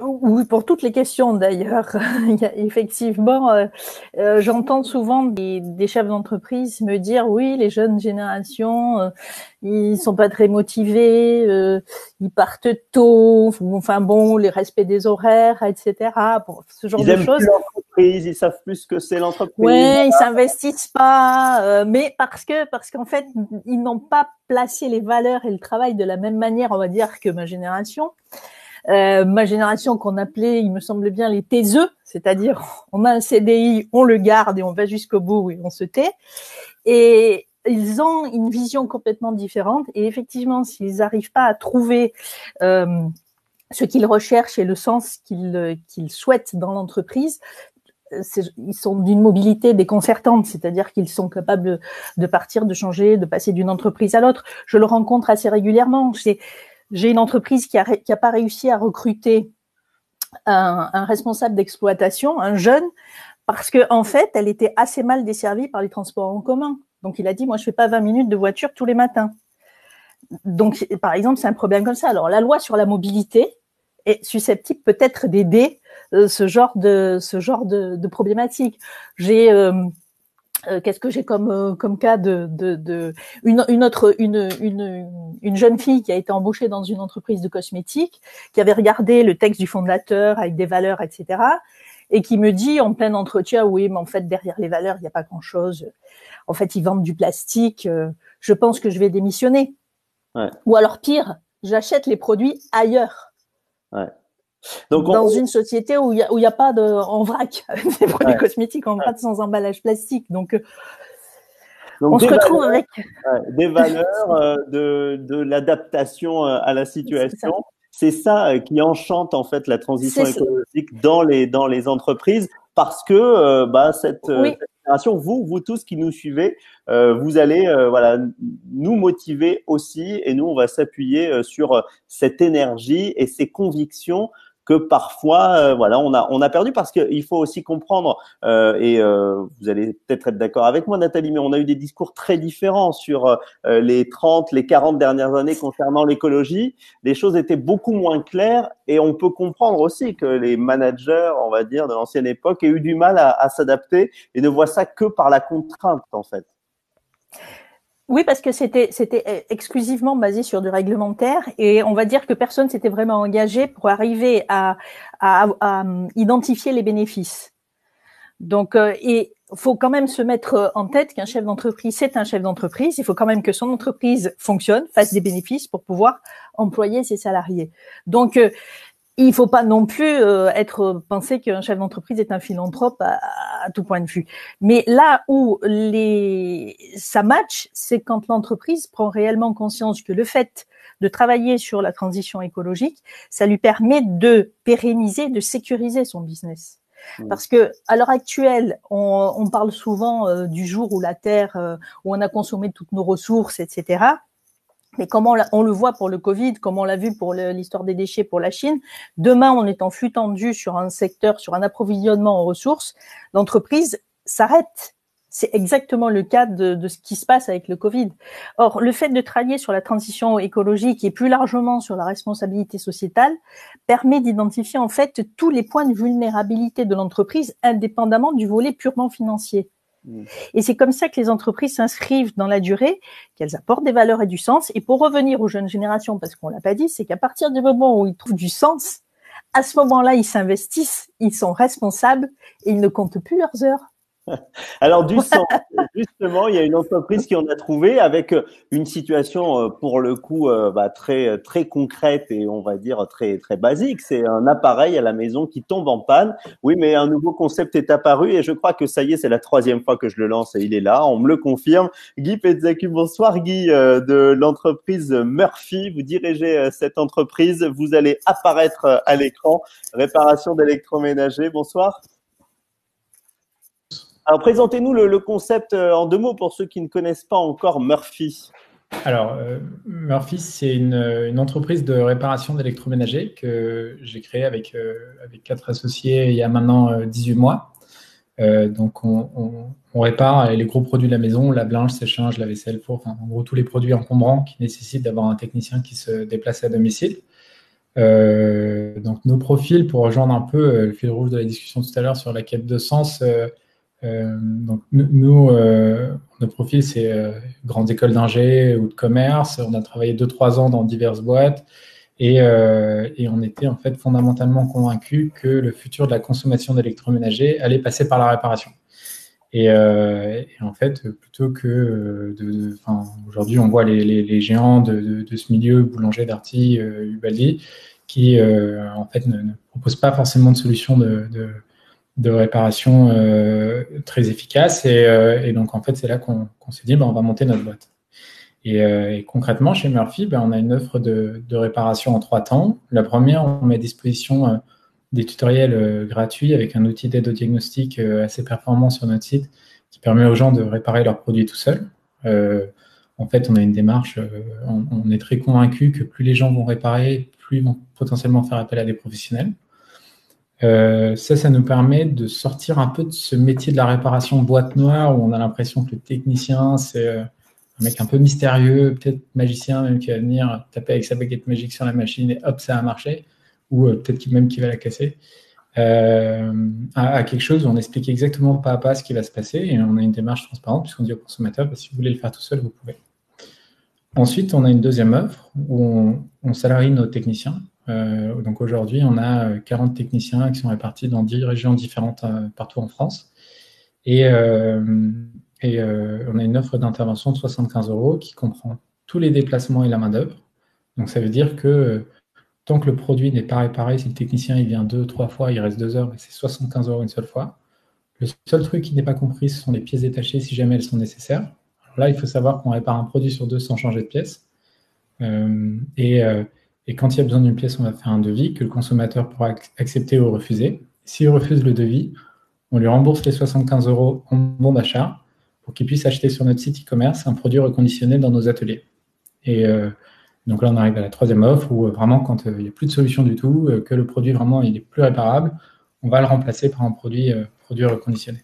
Oui, pour toutes les questions d'ailleurs. Effectivement, j'entends souvent des chefs d'entreprise me dire oui, les jeunes générations, ils sont pas très motivés, ils partent tôt, enfin bon, les respects des horaires, etc. Bon, ce genre de choses. Ils savent plus ce que c'est l'entreprise. Ouais, ils s'investissent pas, mais parce qu'en fait, ils n'ont pas placé les valeurs et le travail de la même manière, on va dire, que ma génération. Ma génération qu'on appelait, il me semble bien, les taiseux, c'est-à-dire on a un CDI, on le garde et on va jusqu'au bout et on se tait. Et ils ont une vision complètement différente. Et effectivement, s'ils n'arrivent pas à trouver ce qu'ils recherchent et le sens qu'ils souhaitent dans l'entreprise, ils sont d'une mobilité déconcertante, c'est-à-dire qu'ils sont capables de partir, de changer, de passer d'une entreprise à l'autre. Je le rencontre assez régulièrement. J'ai une entreprise qui a pas réussi à recruter un responsable d'exploitation, un jeune, parce que en fait, elle était assez mal desservie par les transports en commun. Donc, il a dit, moi, je fais pas 20 minutes de voiture tous les matins. Donc, par exemple, c'est un problème comme ça. Alors, la loi sur la mobilité est susceptible peut-être d'aider ce genre de problématique. Qu'est-ce que j'ai comme cas une jeune fille qui a été embauchée dans une entreprise de cosmétiques, qui avait regardé le texte du fondateur avec des valeurs, etc., et qui me dit en plein entretien, oui, mais en fait derrière les valeurs il n'y a pas grand-chose. En fait, ils vendent du plastique. Je pense que je vais démissionner. Ouais. Ou alors pire, j'achète les produits ailleurs. Ouais. Donc dans une société où il y a pas en vrac des produits cosmétiques en vrac sans emballage plastique. Donc on se retrouve avec des valeurs de l'adaptation à la situation. C'est ça qui enchante en fait la transition écologique dans les entreprises, parce que cette génération, vous tous qui nous suivez, vous allez nous motiver aussi, et nous on va s'appuyer sur cette énergie et ces convictions que parfois on a perdu, parce qu'il faut aussi comprendre et vous allez peut-être être d'accord avec moi, Nathalie, mais on a eu des discours très différents sur les 30, les 40 dernières années concernant l'écologie. Les choses étaient beaucoup moins claires, et on peut comprendre aussi que les managers, on va dire, de l'ancienne époque aient eu du mal à s'adapter et ne voient ça que par la contrainte en fait. Oui, parce que c'était exclusivement basé sur du réglementaire, et on va dire que personne s'était vraiment engagé pour arriver à identifier les bénéfices. Donc, et faut quand même se mettre en tête qu'un chef d'entreprise, c'est un chef d'entreprise. Il faut quand même que son entreprise fonctionne, fasse des bénéfices pour pouvoir employer ses salariés. Donc, il faut pas non plus penser qu'un chef d'entreprise est un philanthrope à tout point de vue. Mais là où ça match, c'est quand l'entreprise prend réellement conscience que le fait de travailler sur la transition écologique, ça lui permet de pérenniser, de sécuriser son business. Parce que à l'heure actuelle, on parle souvent du jour où la Terre, où on a consommé toutes nos ressources, etc. Mais comme on le voit pour le Covid, comme on l'a vu pour l'histoire des déchets pour la Chine, demain, on est en flux tendu sur un secteur, sur un approvisionnement en ressources. L'entreprise, s'arrête. C'est exactement le cas de ce qui se passe avec le Covid. Or, le fait de travailler sur la transition écologique et plus largement sur la responsabilité sociétale permet d'identifier en fait tous les points de vulnérabilité de l'entreprise indépendamment du volet purement financier. Et c'est comme ça que les entreprises s'inscrivent dans la durée, qu'elles apportent des valeurs et du sens. Et pour revenir aux jeunes générations, parce qu'on l'a pas dit, c'est qu'à partir du moment où ils trouvent du sens, à ce moment-là, ils s'investissent, ils sont responsables et ils ne comptent plus leurs heures. Alors du sens, justement, il y a une entreprise qui en a trouvé avec une situation pour le coup très concrète et on va dire très très basique. C'est un appareil à la maison qui tombe en panne. Oui, mais un nouveau concept est apparu et je crois que ça y est, c'est la 3e fois que je le lance et il est là. On me le confirme. Guy Petzaku, bonsoir Guy de l'entreprise Murphy. Vous dirigez cette entreprise. Vous allez apparaître à l'écran. Réparation d'électroménager. Bonsoir. Alors, présentez-nous le concept en 2 mots pour ceux qui ne connaissent pas encore Murphy. Alors, Murphy, c'est une entreprise de réparation d'électroménager que j'ai créée avec 4 associés il y a maintenant 18 mois. Donc, on répare les gros produits de la maison, lave-linge, sèche-linge, lave-vaisselle, four, enfin, en gros, tous les produits encombrants qui nécessitent d'avoir un technicien qui se déplace à domicile. Donc, nos profils, pour rejoindre un peu le fil rouge de la discussion tout à l'heure sur la quête de sens, donc nous, notre profil, c'est grandes écoles d'ingé ou de commerce. On a travaillé 2-3 ans dans diverses boîtes et on était en fait fondamentalement convaincus que le futur de la consommation d'électroménager allait passer par la réparation. Et en fait, plutôt que aujourd'hui, on voit les géants de ce milieu, Boulanger, Darty, Ubaldi, qui en fait ne proposent pas forcément de solution de réparation très efficace et donc en fait c'est là qu'on s'est dit on va monter notre boîte et concrètement chez Murphy on a une offre de réparation en 3 temps. La première, on met à disposition des tutoriels gratuits avec un outil d'aide au diagnostic assez performant sur notre site qui permet aux gens de réparer leurs produits tout seuls. En fait on a une démarche, on est très convaincu que plus les gens vont réparer, plus ils vont potentiellement faire appel à des professionnels. Ça nous permet de sortir un peu de ce métier de la réparation boîte noire où on a l'impression que le technicien, c'est un mec un peu mystérieux, peut-être magicien même, qui va venir taper avec sa baguette magique sur la machine et hop, ça a marché, ou peut-être même qui va la casser, à quelque chose où on explique exactement pas à pas ce qui va se passer et on a une démarche transparente puisqu'on dit au consommateur, si vous voulez le faire tout seul, vous pouvez. Ensuite, on a une deuxième offre où on salarie nos techniciens. Donc aujourd'hui, on a 40 techniciens qui sont répartis dans 10 régions différentes partout en France. Et on a une offre d'intervention de 75 € qui comprend tous les déplacements et la main-d'œuvre. Donc ça veut dire que tant que le produit n'est pas réparé, si le technicien il vient 2-3 fois, il reste 2 heures, c'est 75 € une seule fois. Le seul truc qui n'est pas compris, ce sont les pièces détachées si jamais elles sont nécessaires. Alors là, il faut savoir qu'on répare un produit sur 2 sans changer de pièce. Et quand il y a besoin d'une pièce, on va faire un devis que le consommateur pourra accepter ou refuser. S'il refuse le devis, on lui rembourse les 75 € en bon d'achat pour qu'il puisse acheter sur notre site e-commerce un produit reconditionné dans nos ateliers. Et donc là, on arrive à la 3e offre où vraiment, quand il n'y a plus de solution du tout, que le produit vraiment il est plus réparable, on va le remplacer par un produit reconditionné.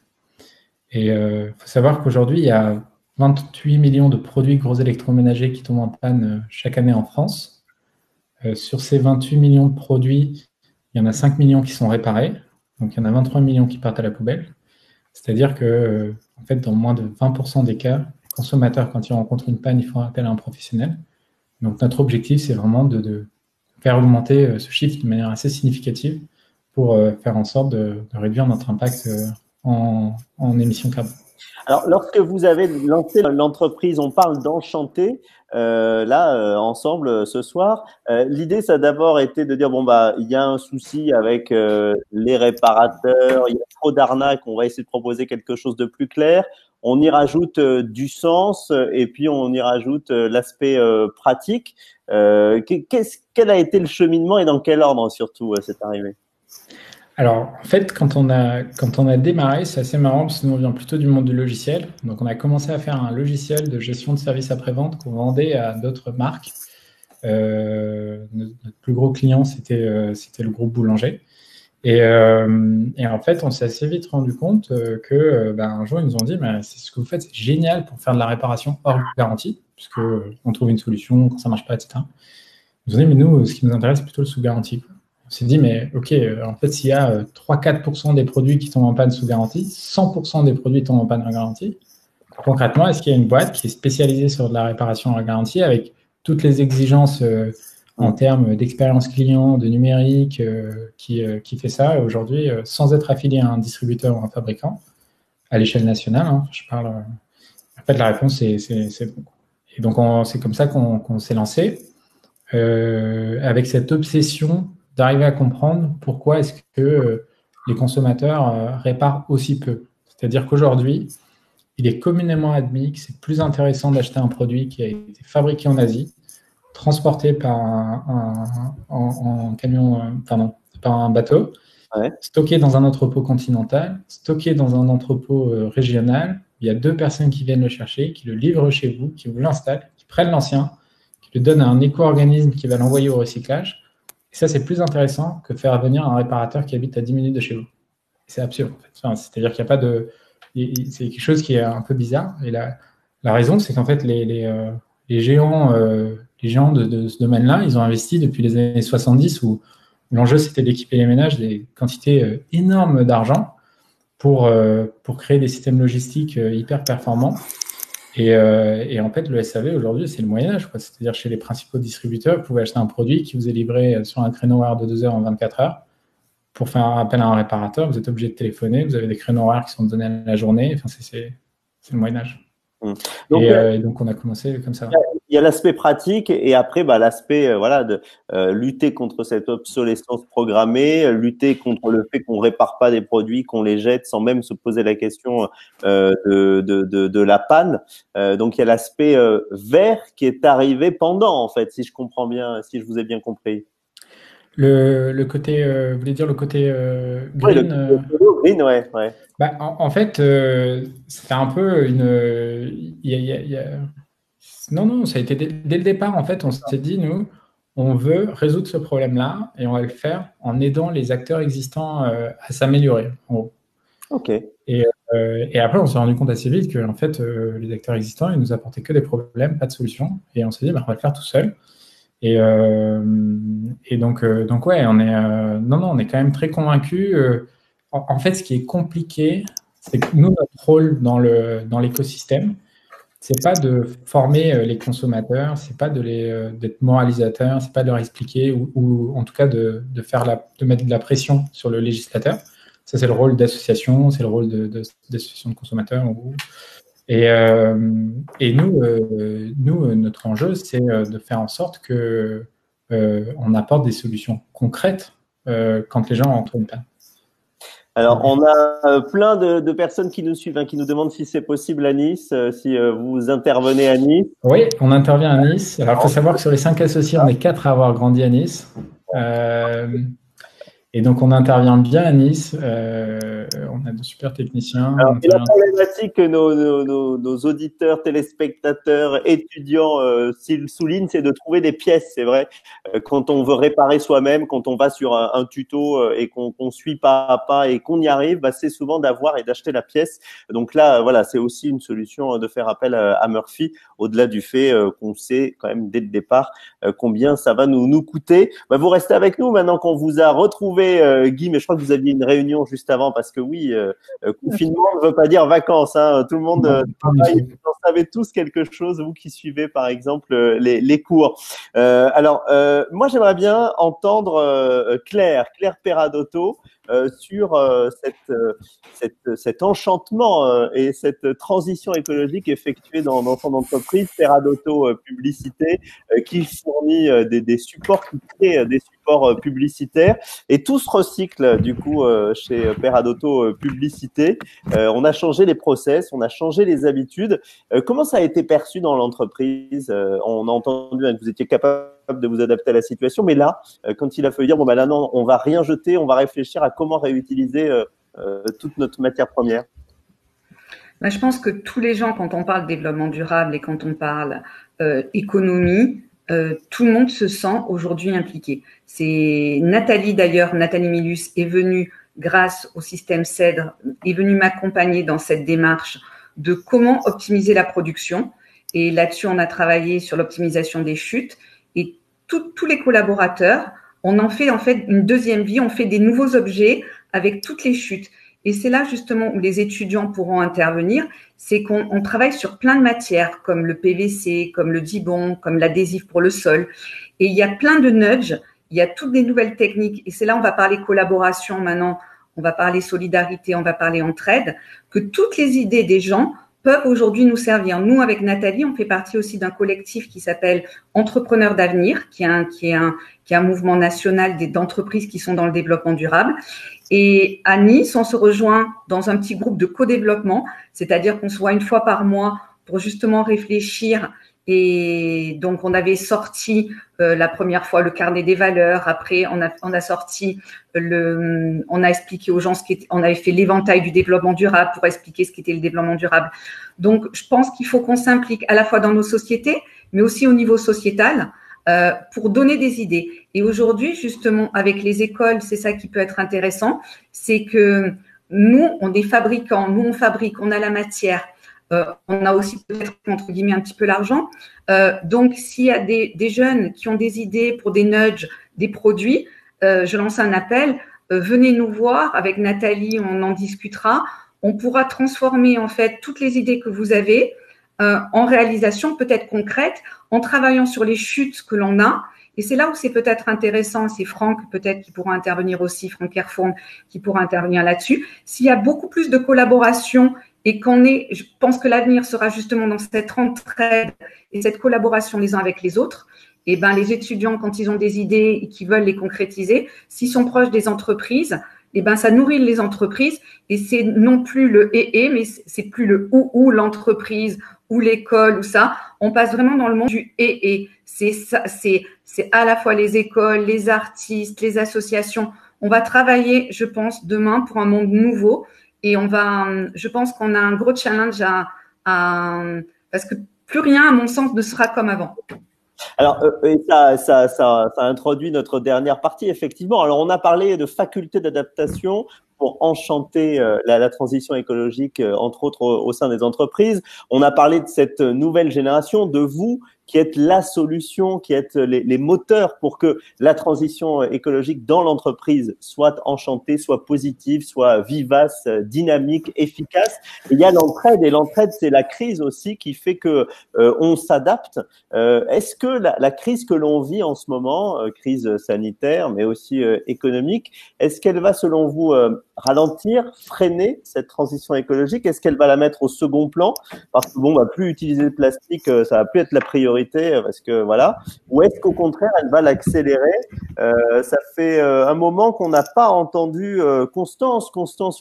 Et il faut savoir qu'aujourd'hui, il y a 28 millions de produits gros électroménagers qui tombent en panne chaque année en France. Sur ces 28 millions de produits, il y en a 5 millions qui sont réparés. Donc, il y en a 23 millions qui partent à la poubelle. C'est-à-dire que, en fait, dans moins de 20% des cas, les consommateurs, quand ils rencontrent une panne, ils font appel à un professionnel. Donc, notre objectif, c'est vraiment de faire augmenter ce chiffre de manière assez significative pour faire en sorte de réduire notre impact en émissions carbone. Alors, lorsque vous avez lancé l'entreprise, on parle d'Enchanté, ensemble ce soir. L'idée, ça a d'abord été de dire, il y a un souci avec les réparateurs, il y a trop d'arnaques, on va essayer de proposer quelque chose de plus clair. On y rajoute du sens et puis on y rajoute l'aspect pratique. Quel a été le cheminement et dans quel ordre surtout c'est arrivé ? Alors, en fait, quand on a démarré, c'est assez marrant parce que nous, on vient plutôt du monde du logiciel. Donc, on a commencé à faire un logiciel de gestion de services après-vente qu'on vendait à d'autres marques. Notre plus gros client, c'était le groupe Boulanger. Et en fait, on s'est assez vite rendu compte un jour, ils nous ont dit, c'est ce que vous faites, c'est génial pour faire de la réparation hors garantie, puisque on trouve une solution quand ça marche pas, etc. Ils nous ont dit, mais nous, ce qui nous intéresse, c'est plutôt le sous garantie. On s'est dit, mais ok, en fait, s'il y a 3-4% des produits qui tombent en panne sous garantie, 100% des produits tombent en panne en garantie. Concrètement, est-ce qu'il y a une boîte qui est spécialisée sur de la réparation en garantie avec toutes les exigences en termes d'expérience client, de numérique, qui fait ça aujourd'hui sans être affilié à un distributeur ou un fabricant à l'échelle nationale, hein, je parle. En fait, la réponse, c'est bon. Et donc, c'est comme ça qu'on s'est lancé avec cette obsession d'arriver à comprendre pourquoi est-ce que les consommateurs réparent aussi peu. C'est-à-dire qu'aujourd'hui, il est communément admis que c'est plus intéressant d'acheter un produit qui a été fabriqué en Asie, transporté par un camion, par un bateau, stocké dans un entrepôt continental, stocké dans un entrepôt régional. Il y a 2 personnes qui viennent le chercher, qui le livrent chez vous, qui vous l'installent, qui prennent l'ancien, qui le donnent à un éco-organisme qui va l'envoyer au recyclage. Et ça, c'est plus intéressant que faire venir un réparateur qui habite à 10 minutes de chez vous. C'est absurde, en fait. Enfin, c'est-à-dire qu'il n'y a pas de... C'est quelque chose qui est un peu bizarre. Et la raison, c'est qu'en fait, les géants de ce domaine-là, ils ont investi depuis les années 70 où l'enjeu, c'était d'équiper les ménages des quantités énormes d'argent pour créer des systèmes logistiques hyper performants. Et en fait, le SAV, aujourd'hui, c'est le Moyen-Âge. C'est-à-dire, chez les principaux distributeurs, vous pouvez acheter un produit qui vous est livré sur un créneau horaire de 2 heures en 24 heures. Pour faire un appel à un réparateur, vous êtes obligé de téléphoner, vous avez des créneaux horaires qui sont donnés à la journée. Enfin, c'est le Moyen-Âge. Et donc, on a commencé comme ça. Il y a l'aspect pratique et après, l'aspect de lutter contre cette obsolescence programmée, lutter contre le fait qu'on répare pas des produits, qu'on les jette sans même se poser la question de la panne. Donc, il y a l'aspect vert qui est arrivé pendant, en fait, si je comprends bien, si je vous ai bien compris. Le côté, vous voulez dire le côté green? Oui, green, ouais. En fait, c'est un peu une. Non, ça a été dès le départ. En fait, on s'est dit, nous, on veut résoudre ce problème-là et on va le faire en aidant les acteurs existants à s'améliorer. En gros. Ok. Et après, on s'est rendu compte assez vite que en fait, les acteurs existants, ils nous apportaient que des problèmes, pas de solutions. Et on s'est dit, on va le faire tout seul. Et donc ouais, on est quand même très convaincus. En fait, ce qui est compliqué, c'est que nous, notre rôle dans l'écosystème, c'est pas de former les consommateurs, c'est pas d'être moralisateur, c'est pas de leur expliquer ou en tout cas de mettre de la pression sur le législateur. Ça, c'est le rôle d'association, c'est le rôle d'association de consommateurs. Et nous, notre enjeu, c'est de faire en sorte que on apporte des solutions concrètes quand les gens entrent une panne. Alors, on a plein de personnes qui nous suivent, qui nous demandent si c'est possible à Nice, si vous intervenez à Nice. Oui, on intervient à Nice. Alors, il faut savoir que sur les 5 associés, on est 4 à avoir grandi à Nice. Et donc, on intervient bien à Nice. On a de super techniciens. Alors, la problématique que nos auditeurs, téléspectateurs, étudiants soulignent, c'est de trouver des pièces, c'est vrai. Quand on veut réparer soi-même, quand on va sur un tuto et qu'on suit pas à pas et qu'on y arrive, c'est souvent d'avoir et d'acheter la pièce. Donc là, voilà, c'est aussi une solution de faire appel à Murphy, au-delà du fait qu'on sait quand même dès le départ combien ça va nous coûter. Vous restez avec nous maintenant qu'on vous a retrouvé, Guy, mais je crois que vous aviez une réunion juste avant parce que oui, confinement ne veut pas dire vacances. Tout le monde travaille. Vous en savez tous quelque chose, vous qui suivez par exemple les cours. Alors, moi j'aimerais bien entendre Claire Peradotto sur cet enchantement et cette transition écologique effectuée dans son entreprise Peradotto Publicité, qui fournit des supports, qui crée des supports publicitaires, et tout se recycle du coup chez Peradotto Publicité. On a changé les process, on a changé les habitudes. Comment ça a été perçu dans l'entreprise? On a entendu que vous étiez capable de vous adapter à la situation, mais là, quand il a fallu dire là non, on va rien jeter, on va réfléchir à comment réutiliser toute notre matière première. Je pense que tous les gens, quand on parle développement durable et quand on parle économie, tout le monde se sent aujourd'hui impliqué. C'est Nathalie d'ailleurs, Nathalie Milus est venue grâce au système CEDRE, est venue m'accompagner dans cette démarche de comment optimiser la production. Et là-dessus, on a travaillé sur l'optimisation des chutes. Et tous les collaborateurs, on en fait une deuxième vie, on fait des nouveaux objets avec toutes les chutes. Et c'est là justement où les étudiants pourront intervenir, c'est qu'on travaille sur plein de matières comme le PVC, comme le Dibond, comme l'adhésif pour le sol. Et il y a plein de nudges, il y a toutes des nouvelles techniques. Et c'est là on va parler collaboration maintenant, on va parler solidarité, on va parler entraide, que toutes les idées des gens peuvent aujourd'hui nous servir. Nous, avec Nathalie, on fait partie aussi d'un collectif qui s'appelle Entrepreneurs d'avenir, qui est un mouvement national d'entreprises qui sont dans le développement durable. Et à Nice, on se rejoint dans un petit groupe de co-développement, c'est-à-dire qu'on se voit une fois par mois pour justement réfléchir. Et donc, on avait sorti la première fois le carnet des valeurs. Après, on a sorti on a expliqué aux gens on avait fait l'éventail du développement durable pour expliquer ce qu'était le développement durable. Donc, je pense qu'il faut qu'on s'implique à la fois dans nos sociétés, mais aussi au niveau sociétal pour donner des idées. Et aujourd'hui, justement, avec les écoles, c'est ça qui peut être intéressant, c'est que nous, on est fabricants, nous, on fabrique, on a la matière. On a aussi peut-être, entre guillemets, un petit peu l'argent. Donc, s'il y a des jeunes qui ont des idées pour des nudges, des produits, je lance un appel. Venez nous voir. Avec Nathalie, on en discutera. On pourra transformer, en fait, toutes les idées que vous avez en réalisation peut-être concrète, en travaillant sur les chutes que l'on a. Et c'est là où c'est peut-être intéressant. C'est Franck, peut-être, qui pourra intervenir aussi, Franck Herfourn, qui pourra intervenir là-dessus. S'il y a beaucoup plus de collaboration et je pense que l'avenir sera justement dans cette entraide et cette collaboration les uns avec les autres. Et ben, les étudiants, quand ils ont des idées et qu'ils veulent les concrétiser, s'ils sont proches des entreprises, et ben, ça nourrit les entreprises. Et c'est non plus le mais c'est plus le ou l'entreprise ou l'école ou ça. On passe vraiment dans le monde du C'est ça, c'est à la fois les écoles, les artistes, les associations. On va travailler, je pense, demain pour un monde nouveau. Et je pense qu'on a un gros challenge parce que plus rien, à mon sens, ne sera comme avant. Alors, et ça introduit notre dernière partie, effectivement. Alors, on a parlé de faculté d'adaptation pour enchanter la transition écologique, entre autres au sein des entreprises. On a parlé de cette nouvelle génération, de vous qui êtes la solution, qui êtes les moteurs pour que la transition écologique dans l'entreprise soit enchantée, soit positive, soit vivace, dynamique, efficace. Et il y a l'entraide, et l'entraide, c'est la crise aussi qui fait que on s'adapte. Est-ce que la crise que l'on vit en ce moment, crise sanitaire, mais aussi économique, est-ce qu'elle va, selon vous, ralentir, freiner cette transition écologique? Est-ce qu'elle va la mettre au second plan? Parce que bon, on va plus utiliser le plastique, ça va plus être la priorité, parce que voilà. Ou est-ce qu'au contraire, elle va l'accélérer? Ça fait un moment qu'on n'a pas entendu Constance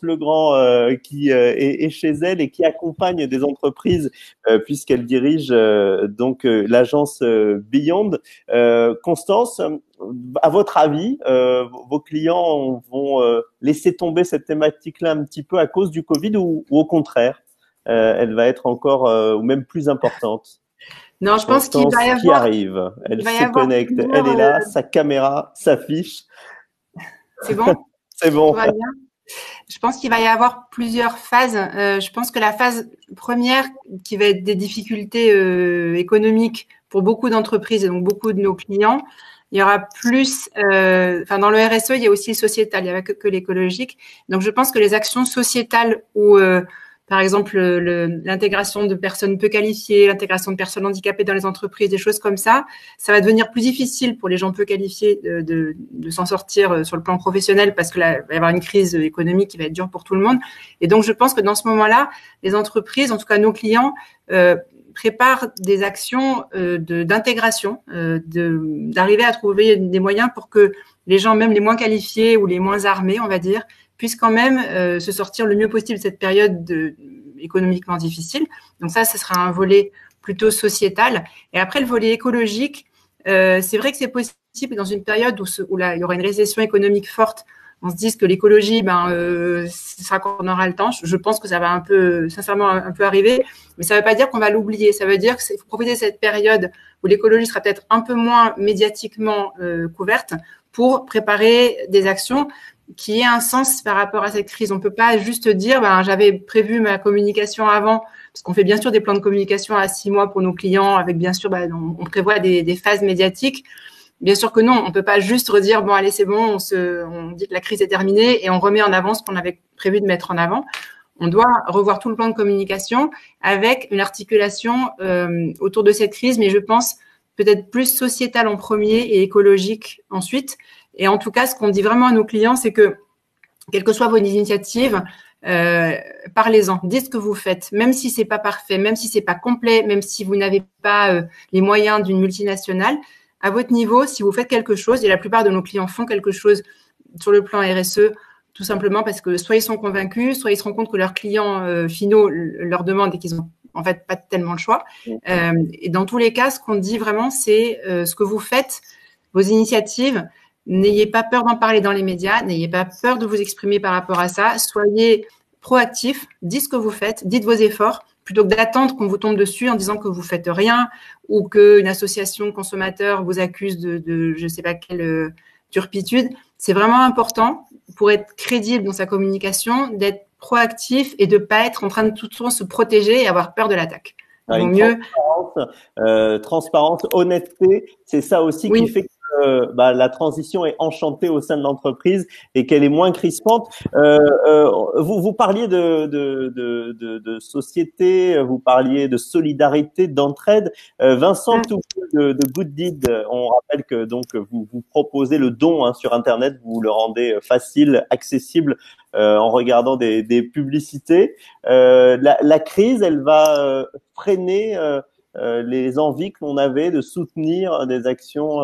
Legrand, qui est chez elle et qui accompagne des entreprises, puisqu'elle dirige donc l'agence Beyond. Constance, à votre avis, vos clients vont laisser tomber cette thématique-là un petit peu à cause du Covid, ou au contraire, elle va être encore ou même plus importante? Non, je pense qu'il va y avoir… qui arrive, elle se connecte, elle est là, sa caméra s'affiche. C'est bon? C'est bon. Tout va bien. Je pense qu'il va y avoir plusieurs phases. Je pense que la phase première, qui va être des difficultés économiques pour beaucoup d'entreprises et donc beaucoup de nos clients, il y aura plus, dans le RSE, il y a aussi le sociétal, il n'y a pas que l'écologique. Donc, je pense que les actions sociétales où, par exemple, l'intégration de personnes peu qualifiées, l'intégration de personnes handicapées dans les entreprises, des choses comme ça va devenir plus difficile pour les gens peu qualifiés de s'en sortir sur le plan professionnel, parce que là, il va y avoir une crise économique qui va être dure pour tout le monde. Et donc, je pense que dans ce moment-là, les entreprises, en tout cas nos clients, préparent des actions d'intégration, d'arriver à trouver des moyens pour que les gens, même les moins qualifiés ou les moins armés, on va dire, puissent quand même se sortir le mieux possible de cette période économiquement difficile. Donc ça, ce sera un volet plutôt sociétal. Et après, le volet écologique, c'est vrai que c'est possible dans une période où il y aura une récession économique forte. on se dise que l'écologie, ce sera quand on aura le temps. Je pense que ça va sincèrement un peu arriver, mais ça ne veut pas dire qu'on va l'oublier. Ça veut dire qu'il faut profiter de cette période où l'écologie sera peut-être un peu moins médiatiquement couverte pour préparer des actions qui aient un sens par rapport à cette crise. On ne peut pas juste dire, j'avais prévu ma communication avant, parce qu'on fait bien sûr des plans de communication à 6 mois pour nos clients, avec bien sûr, on prévoit des phases médiatiques. Bien sûr que non, on ne peut pas juste redire, bon, allez, c'est bon, on dit que la crise est terminée et on remet en avant ce qu'on avait prévu de mettre en avant. On doit revoir tout le plan de communication avec une articulation autour de cette crise, mais je pense peut-être plus sociétale en premier et écologique ensuite. Et en tout cas, ce qu'on dit vraiment à nos clients, c'est que, quelles que soient vos initiatives, parlez-en, dites ce que vous faites, même si c'est pas parfait, même si c'est pas complet, même si vous n'avez pas les moyens d'une multinationale. À votre niveau, si vous faites quelque chose, et la plupart de nos clients font quelque chose sur le plan RSE, tout simplement parce que soit ils sont convaincus, soit ils se rendent compte que leurs clients finaux leur demandent et qu'ils ont en fait pas tellement le choix. Et dans tous les cas, ce qu'on dit vraiment, c'est ce que vous faites, vos initiatives. N'ayez pas peur d'en parler dans les médias, n'ayez pas peur de vous exprimer par rapport à ça. Soyez proactifs, dites ce que vous faites, dites vos efforts, plutôt que d'attendre qu'on vous tombe dessus en disant que vous faites rien ou qu'une association consommateur vous accuse de je ne sais pas quelle turpitude. C'est vraiment important pour être crédible dans sa communication, d'être proactif et de ne pas être en train de tout le temps se protéger et avoir peur de l'attaque. Transparence, honnêteté, c'est ça aussi qui fait que la transition est enchantée au sein de l'entreprise et qu'elle est moins crispante. Vous parliez de société, vous parliez de solidarité, d'entraide. Vincent de Good Deed, on rappelle que donc vous proposez le don sur Internet, vous le rendez facile, accessible en regardant des publicités. La crise, elle va freiner les envies que l'on avait de soutenir des actions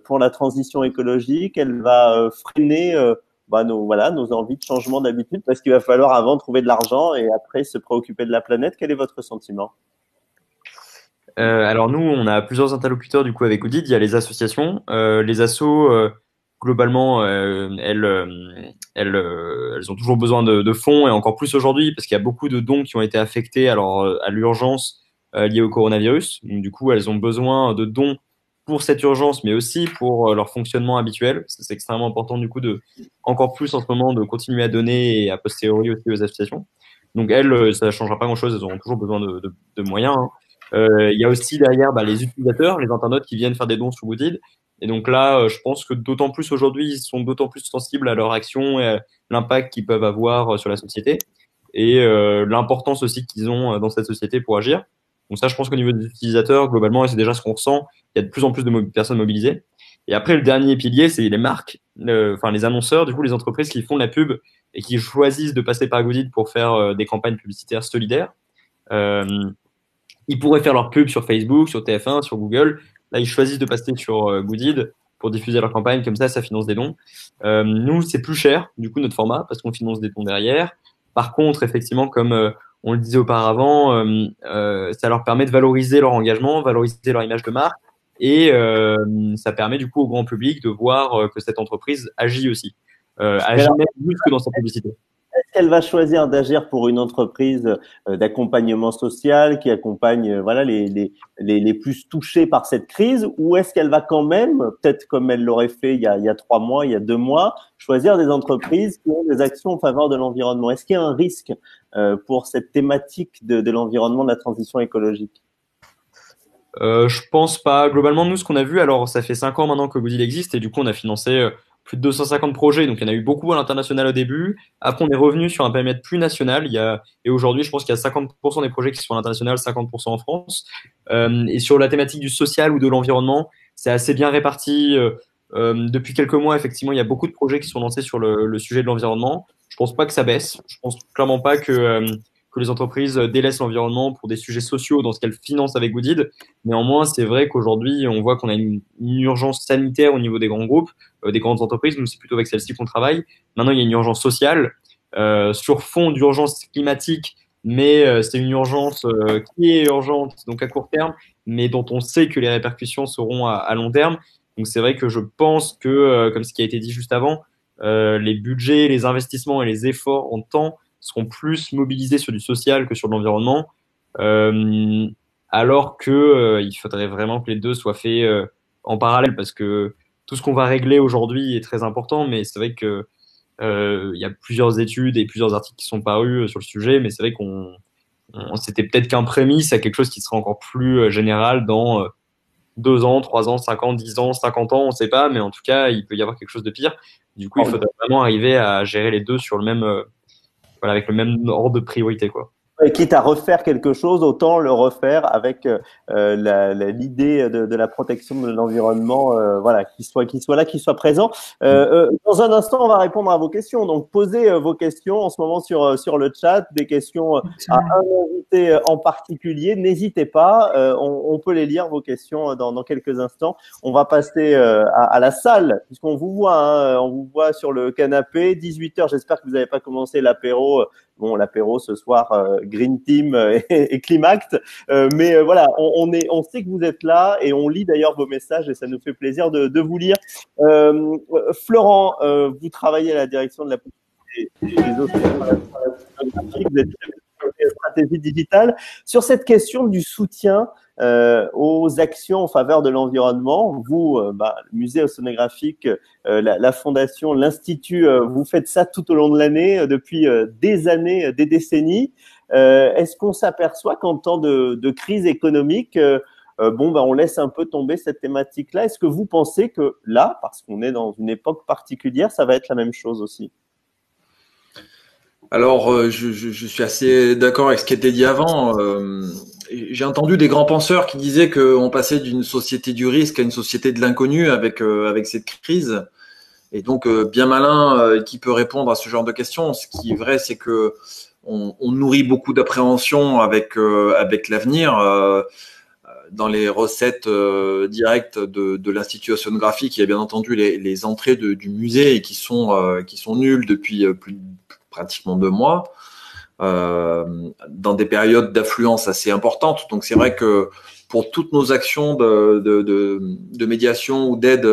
pour la transition écologique. Elle va freiner nos envies de changement d'habitude parce qu'il va falloir avant trouver de l'argent et après se préoccuper de la planète. Quel est votre sentiment ? Alors nous, on a plusieurs interlocuteurs du coup avec Audit. Il y a les associations, les assos. Globalement, elles ont toujours besoin de fonds et encore plus aujourd'hui parce qu'il y a beaucoup de dons qui ont été affectés à l'urgence liée au coronavirus. Donc, du coup, elles ont besoin de dons pour cette urgence, mais aussi pour leur fonctionnement habituel. C'est extrêmement important du coup encore plus en ce moment de continuer à donner et a posteriori aussi aux associations. Donc elles, ça ne changera pas grand-chose. Elles auront toujours besoin de moyens. Il y a aussi derrière les utilisateurs, les internautes qui viennent faire des dons sur Goodid. Et donc là, je pense que d'autant plus aujourd'hui, ils sont d'autant plus sensibles à leur action et à l'impact qu'ils peuvent avoir sur la société et l'importance aussi qu'ils ont dans cette société pour agir. Donc ça, je pense qu'au niveau des utilisateurs, globalement, c'est déjà ce qu'on ressent. Il y a de plus en plus de personnes mobilisées. Et après, le dernier pilier, c'est les marques, les annonceurs, du coup, les entreprises qui font de la pub et qui choisissent de passer par Goodid pour faire des campagnes publicitaires solidaires. Ils pourraient faire leur pub sur Facebook, sur TF1, sur Google. Là, ils choisissent de passer sur Goodid pour diffuser leur campagne. Comme ça finance des dons. Nous, c'est plus cher, du coup, notre format, parce qu'on finance des dons derrière. Par contre, effectivement, comme on le disait auparavant, ça leur permet de valoriser leur engagement, valoriser leur image de marque. Et ça permet du coup au grand public de voir que cette entreprise agit aussi. Agit même plus que dans sa publicité. Est-ce qu'elle va choisir d'agir pour une entreprise d'accompagnement social qui accompagne les plus touchés par cette crise, ou est-ce qu'elle va quand même, peut-être comme elle l'aurait fait il y a 3 mois, il y a 2 mois, choisir des entreprises qui ont des actions en faveur de l'environnement? Est-ce qu'il y a un risque pour cette thématique de l'environnement, de la transition écologique? Je pense pas. Globalement, nous, ce qu'on a vu, alors ça fait 5 ans maintenant que Goodil existe et du coup, on a financé plus de 250 projets. Donc, il y en a eu beaucoup à l'international au début. Après, on est revenu sur un périmètre plus national. Et aujourd'hui, je pense qu'il y a 50% des projets qui sont à l'international, 50% en France. Et sur la thématique du social ou de l'environnement, c'est assez bien réparti. Depuis quelques mois, effectivement, il y a beaucoup de projets qui sont lancés sur le sujet de l'environnement. Je pense pas que ça baisse. Je pense clairement pas que les entreprises délaissent l'environnement pour des sujets sociaux dans ce qu'elles financent avec Goodid. Néanmoins, c'est vrai qu'aujourd'hui, on voit qu'on a une urgence sanitaire au niveau des grands groupes, des grandes entreprises. Nous, c'est plutôt avec celles-ci qu'on travaille. Maintenant, il y a une urgence sociale sur fond d'urgence climatique, mais c'est une urgence qui est urgente, donc à court terme, mais dont on sait que les répercussions seront à long terme. Donc, c'est vrai que je pense que, comme ce qui a été dit juste avant, les budgets, les investissements et les efforts en temps seront plus mobilisés sur du social que sur de l'environnement, alors que il faudrait vraiment que les deux soient faits en parallèle, parce que tout ce qu'on va régler aujourd'hui est très important, mais c'est vrai que il y a plusieurs études et plusieurs articles qui sont parus sur le sujet, mais c'est vrai qu'on c'était peut-être qu'un prémisse à quelque chose qui sera encore plus général dans 2 ans, 3 ans, 5 ans, 10 ans, 50 ans, on ne sait pas, mais en tout cas, il peut y avoir quelque chose de pire. Du coup, il faudrait vraiment arriver à gérer les deux sur le même, voilà, avec le même ordre de priorité, quoi. Et quitte à refaire quelque chose, autant le refaire avec l'idée de la protection de l'environnement, voilà, qui soit là, qui soit présent. Dans un instant, on va répondre à vos questions. Donc, posez vos questions en ce moment sur le chat, des questions à un invité en particulier. N'hésitez pas, on peut les lire vos questions dans quelques instants. On va passer à la salle, puisqu'on vous voit, hein, on vous voit sur le canapé. 18h. J'espère que vous n'avez pas commencé l'apéro. Bon, l'apéro ce soir, Green Team et Climact, mais voilà, on sait que vous êtes là et on lit d'ailleurs vos messages et ça nous fait plaisir de vous lire. Florent, vous travaillez à la direction de la politique des océans, vous êtes stratégie digitale. Sur cette question du soutien aux actions en faveur de l'environnement, vous, le musée océanographique, la fondation, l'institut, vous faites ça tout au long de l'année, depuis des années, des décennies. Est-ce qu'on s'aperçoit qu'en temps de crise économique, on laisse un peu tomber cette thématique-là? Est-ce que vous pensez que là, parce qu'on est dans une époque particulière, ça va être la même chose aussi? Alors, je suis assez d'accord avec ce qui a été dit avant. J'ai entendu des grands penseurs qui disaient qu'on passait d'une société du risque à une société de l'inconnu avec cette crise. Et donc, bien malin qui peut répondre à ce genre de questions. Ce qui est vrai, c'est que on nourrit beaucoup d'appréhension avec l'avenir. Dans les recettes directes de l'Institut océanographique, il y a bien entendu les entrées du musée et qui sont nulles depuis pratiquement 2 mois, dans des périodes d'affluence assez importantes. Donc c'est vrai que pour toutes nos actions de médiation ou d'aide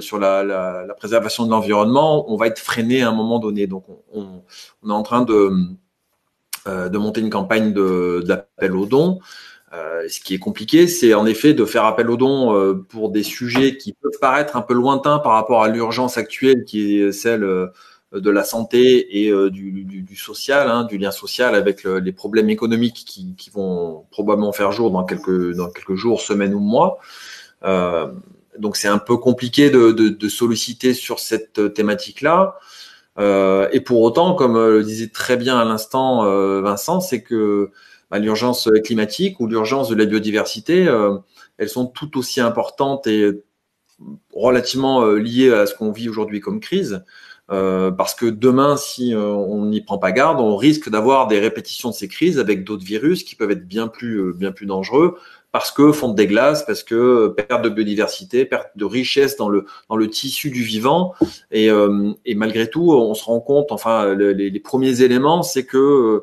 sur la préservation de l'environnement, on va être freiné à un moment donné. Donc on est en train de monter une campagne d'appel aux dons. Ce qui est compliqué, c'est en effet de faire appel aux dons pour des sujets qui peuvent paraître un peu lointains par rapport à l'urgence actuelle qui est celle de la santé et du social, hein, du lien social avec les problèmes économiques qui vont probablement faire jour dans quelques jours, semaines ou mois. Donc c'est un peu compliqué de solliciter sur cette thématique-là. Et pour autant, comme le disait très bien à l'instant Vincent, c'est que l'urgence climatique ou l'urgence de la biodiversité, elles sont tout aussi importantes et relativement liées à ce qu'on vit aujourd'hui comme crise. Parce que demain, si on n'y prend pas garde, on risque d'avoir des répétitions de ces crises avec d'autres virus qui peuvent être bien plus dangereux, parce que fonte des glaces, parce que perte de biodiversité, perte de richesse dans le tissu du vivant. Et malgré tout, on se rend compte, enfin, les premiers éléments, c'est que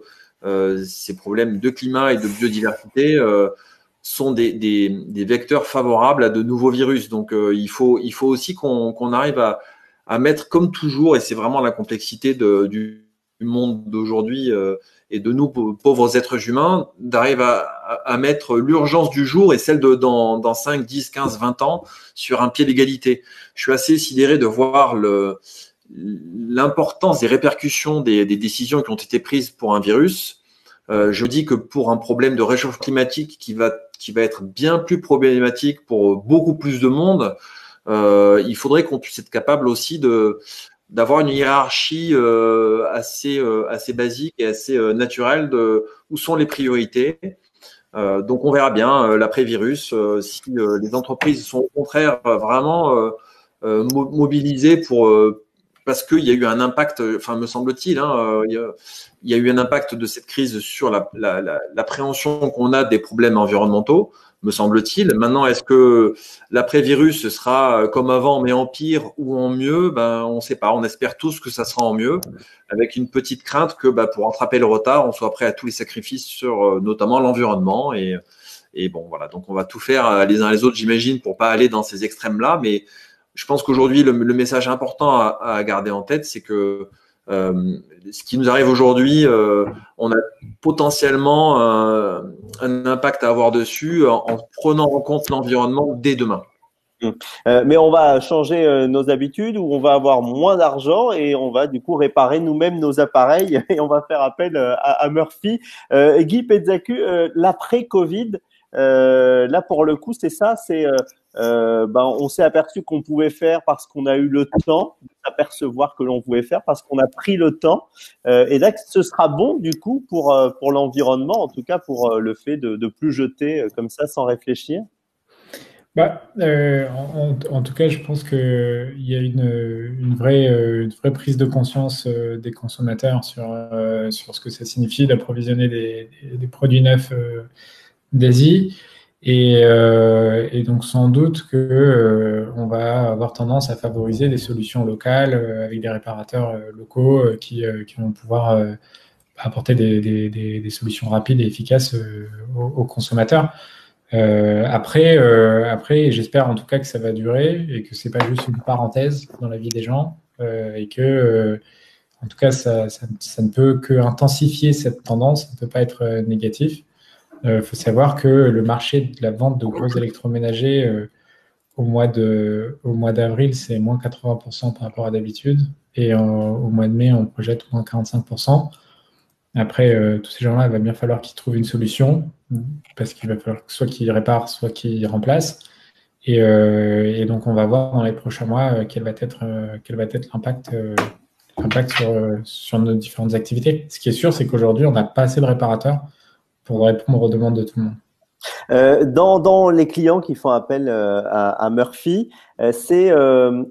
ces problèmes de climat et de biodiversité sont des vecteurs favorables à de nouveaux virus. Donc, il faut aussi qu'on arrive à mettre, comme toujours, et c'est vraiment la complexité du monde d'aujourd'hui et de nous, pauvres êtres humains, d'arriver à mettre l'urgence du jour et celle dans 5, 10, 15, 20 ans sur un pied d'égalité. Je suis assez sidéré de voir l'importance des répercussions des décisions qui ont été prises pour un virus. Je dis que pour un problème de réchauffement climatique qui va être bien plus problématique pour beaucoup plus de monde, il faudrait qu'on puisse être capable aussi d'avoir une hiérarchie assez basique et assez naturelle de où sont les priorités. Donc on verra bien l'après-virus si les entreprises sont au contraire vraiment mobilisées parce qu'il y a eu un impact, enfin me semble-t-il, hein, il y a eu un impact de cette crise sur l'appréhension qu'on a des problèmes environnementaux, me semble-t-il. Maintenant, est-ce que l'après-virus sera comme avant, mais en pire ou en mieux? On ne sait pas. On espère tous que ça sera en mieux, avec une petite crainte que pour rattraper le retard, on soit prêt à tous les sacrifices sur notamment l'environnement. Et bon, voilà. Donc, on va tout faire les uns les autres, j'imagine, pour pas aller dans ces extrêmes-là, mais je pense qu'aujourd'hui, le message important à garder en tête, c'est que ce qui nous arrive aujourd'hui, on a potentiellement un impact à avoir dessus en prenant en compte l'environnement dès demain. Mais on va changer nos habitudes, où on va avoir moins d'argent et on va du coup réparer nous-mêmes nos appareils et on va faire appel à Murphy. Guy Pedzacu, l'après-Covid, là pour le coup c'est ça, on s'est aperçu qu'on pouvait faire parce qu'on a eu le temps d'apercevoir que l'on pouvait faire, parce qu'on a pris le temps. Et là, ce sera bon du coup pour l'environnement, en tout cas pour le fait de plus jeter comme ça sans réfléchir. En tout cas, je pense qu'il y a une vraie prise de conscience des consommateurs sur ce que ça signifie d'approvisionner des produits neufs d'Asie. Et donc, sans doute on va avoir tendance à favoriser des solutions locales avec des réparateurs locaux qui vont pouvoir apporter des solutions rapides et efficaces aux consommateurs. Après, j'espère en tout cas que ça va durer et que c'est pas juste une parenthèse dans la vie des gens et que, en tout cas, ça ne peut que intensifier cette tendance, ça ne peut pas être négatif. Faut savoir que le marché de la vente de gros électroménagers au mois d'avril, c'est moins 80% par rapport à d'habitude, et au mois de mai, on projette moins 45%. Après, tous ces gens-là, il va bien falloir qu'ils trouvent une solution, parce qu'il va falloir soit qu'ils réparent, soit qu'ils remplacent. Et donc, on va voir dans les prochains mois quel va être l'impact sur nos différentes activités. Ce qui est sûr, c'est qu'aujourd'hui, on n'a pas assez de réparateurs pour répondre aux demandes de tout le monde. Dans les clients qui font appel à Murphy, c'est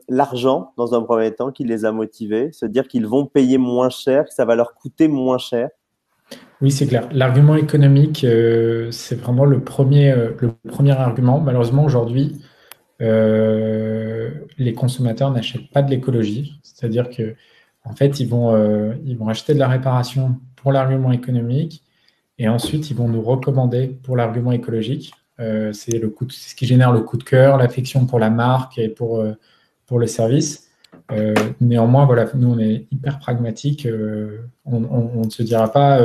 l'argent, dans un premier temps, qui les a motivés, se dire qu'ils vont payer moins cher, que ça va leur coûter moins cher. Oui, c'est clair. L'argument économique, c'est vraiment le premier argument. Malheureusement, aujourd'hui, les consommateurs n'achètent pas de l'écologie. C'est-à-dire que, en fait, ils vont acheter de la réparation pour l'argument économique, et ensuite, ils vont nous recommander pour l'argument écologique. C'est ce qui génère le coup de cœur, l'affection pour la marque et pour le service. Néanmoins, voilà, nous, on est hyper pragmatique. On ne se dira pas...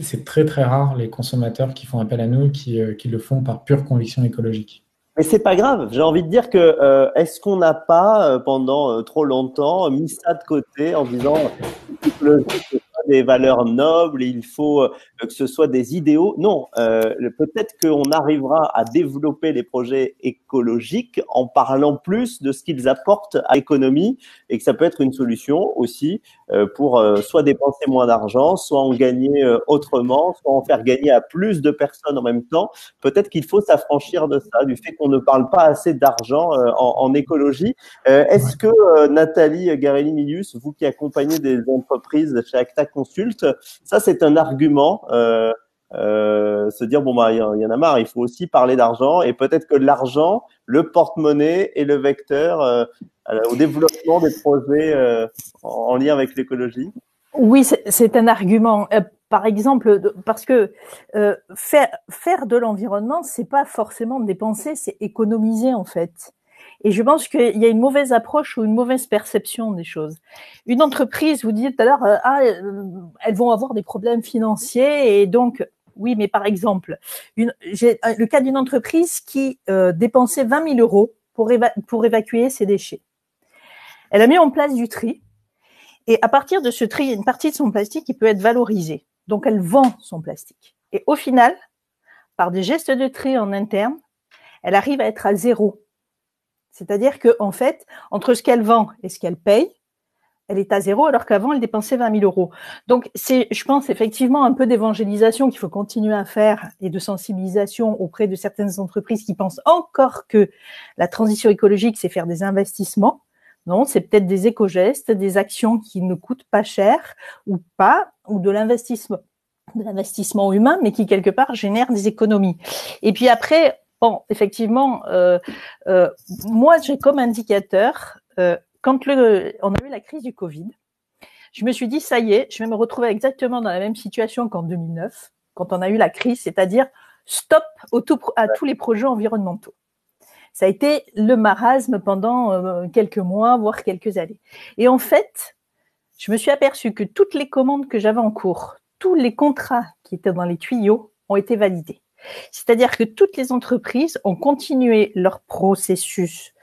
c'est très, très rare les consommateurs qui font appel à nous qui le font par pure conviction écologique. Mais c'est pas grave. J'ai envie de dire que est-ce qu'on n'a pas pendant trop longtemps mis ça de côté en disant des valeurs nobles, il faut que ce soit des idéaux. Non, peut-être qu'on arrivera à développer les projets écologiques en parlant plus de ce qu'ils apportent à l'économie, et que ça peut être une solution aussi pour soit dépenser moins d'argent, soit en gagner autrement, soit en faire gagner à plus de personnes en même temps. Peut-être qu'il faut s'affranchir de ça, du fait qu'on ne parle pas assez d'argent en écologie. Est-ce que Nathalie Garelli-Milius, vous qui accompagnez des entreprises chez Acta Consult, ça c'est un argument, se dire il y en a marre, il faut aussi parler d'argent, et peut-être que l'argent, le porte-monnaie est le vecteur au développement des projets en lien avec l'écologie. Oui, c'est un argument. Par exemple, parce que faire de l'environnement, c'est pas forcément dépenser, c'est économiser en fait. Et je pense qu'il y a une mauvaise approche ou une mauvaise perception des choses. Une entreprise, vous disiez tout à l'heure, elles vont avoir des problèmes financiers, et donc, oui, mais par exemple, j'ai le cas d'une entreprise qui dépensait 20 000 euros pour évacuer ses déchets. Elle a mis en place du tri, et à partir de ce tri, une partie de son plastique qui peut être valorisée. Donc, elle vend son plastique. Et au final, par des gestes de tri en interne, elle arrive à être à zéro. C'est-à-dire que, en fait, entre ce qu'elle vend et ce qu'elle paye, elle est à zéro, alors qu'avant, elle dépensait 20 000 euros. Donc, c'est, je pense, effectivement, un peu d'évangélisation qu'il faut continuer à faire, et de sensibilisation auprès de certaines entreprises qui pensent encore que la transition écologique, c'est faire des investissements. Non, c'est peut-être des éco-gestes, des actions qui ne coûtent pas cher ou pas, ou de l'investissement humain, mais qui, quelque part, génèrent des économies. Et puis après, bon, effectivement, moi, j'ai comme indicateur, quand on a eu la crise du Covid, je me suis dit, ça y est, je vais me retrouver exactement dans la même situation qu'en 2009, quand on a eu la crise, c'est-à-dire stop à tous les projets environnementaux. Ça a été le marasme pendant quelques mois, voire quelques années. Et en fait, je me suis aperçue que toutes les commandes que j'avais en cours, tous les contrats qui étaient dans les tuyaux ont été validés. C'est-à-dire que toutes les entreprises ont continué leur processus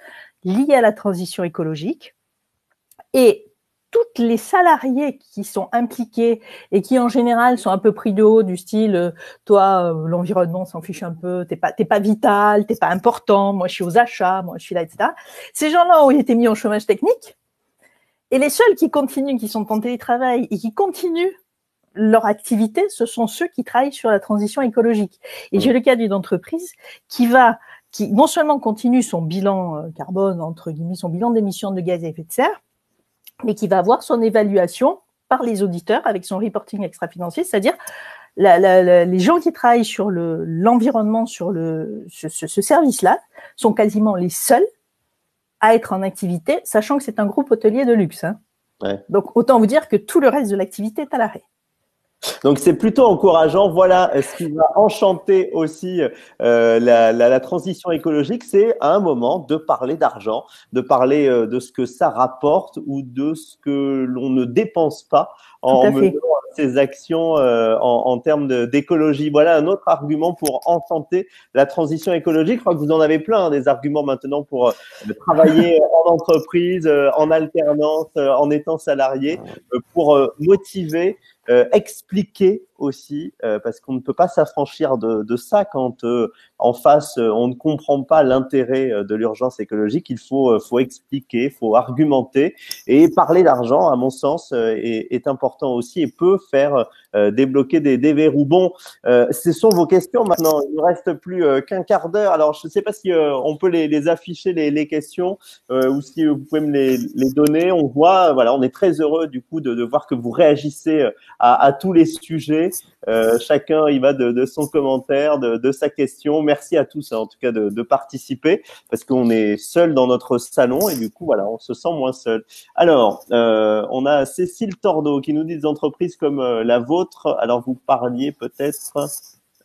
lié à la transition écologique et toutes les salariés qui sont impliqués et qui en général sont un peu pris de haut du style toi l'environnement s'en fiche un peu, t'es pas vital, t'es pas important, moi je suis aux achats, moi je suis là, etc. Ces gens-là ont été mis en chômage technique et les seuls qui continuent, qui sont en télétravail et qui continuent leur activité, ce sont ceux qui travaillent sur la transition écologique. Et j'ai le cas d'une entreprise qui non seulement continue son bilan carbone, entre guillemets, son bilan d'émissions de gaz à effet de serre, mais qui va avoir son évaluation par les auditeurs avec son reporting extra-financier, c'est-à-dire les gens qui travaillent sur l'environnement, sur ce service-là, sont quasiment les seuls à être en activité, sachant que c'est un groupe hôtelier de luxe. Hein. Ouais. Donc, autant vous dire que tout le reste de l'activité est à l'arrêt. Donc c'est plutôt encourageant. Voilà ce qui va enchanter aussi la transition écologique, c'est à un moment de parler d'argent, de parler de ce que ça rapporte ou de ce que l'on ne dépense pas en menant ces actions en termes d'écologie. Voilà un autre argument pour enchanter la transition écologique. Je crois que vous en avez plein, des arguments maintenant pour travailler en entreprise, en alternance, en étant salarié, pour motiver, expliquer aussi, parce qu'on ne peut pas s'affranchir de ça quand en face on ne comprend pas l'intérêt de l'urgence écologique. Il faut expliquer, faut argumenter, et parler d'argent, à mon sens, est important aussi et peut faire débloquer des verrous. Bon, ce sont vos questions maintenant. Il ne reste plus qu'un quart d'heure. Alors je ne sais pas si on peut les afficher les questions ou si vous pouvez me les donner. On voit, voilà, on est très heureux du coup de voir que vous réagissez à tous les sujets. Chacun y va de son commentaire, de sa question. Merci à tous, hein, en tout cas, de participer, parce qu'on est seul dans notre salon et du coup, voilà, on se sent moins seul. Alors, on a Cécile Tordeau qui nous dit des entreprises comme la vôtre. Alors, vous parliez peut-être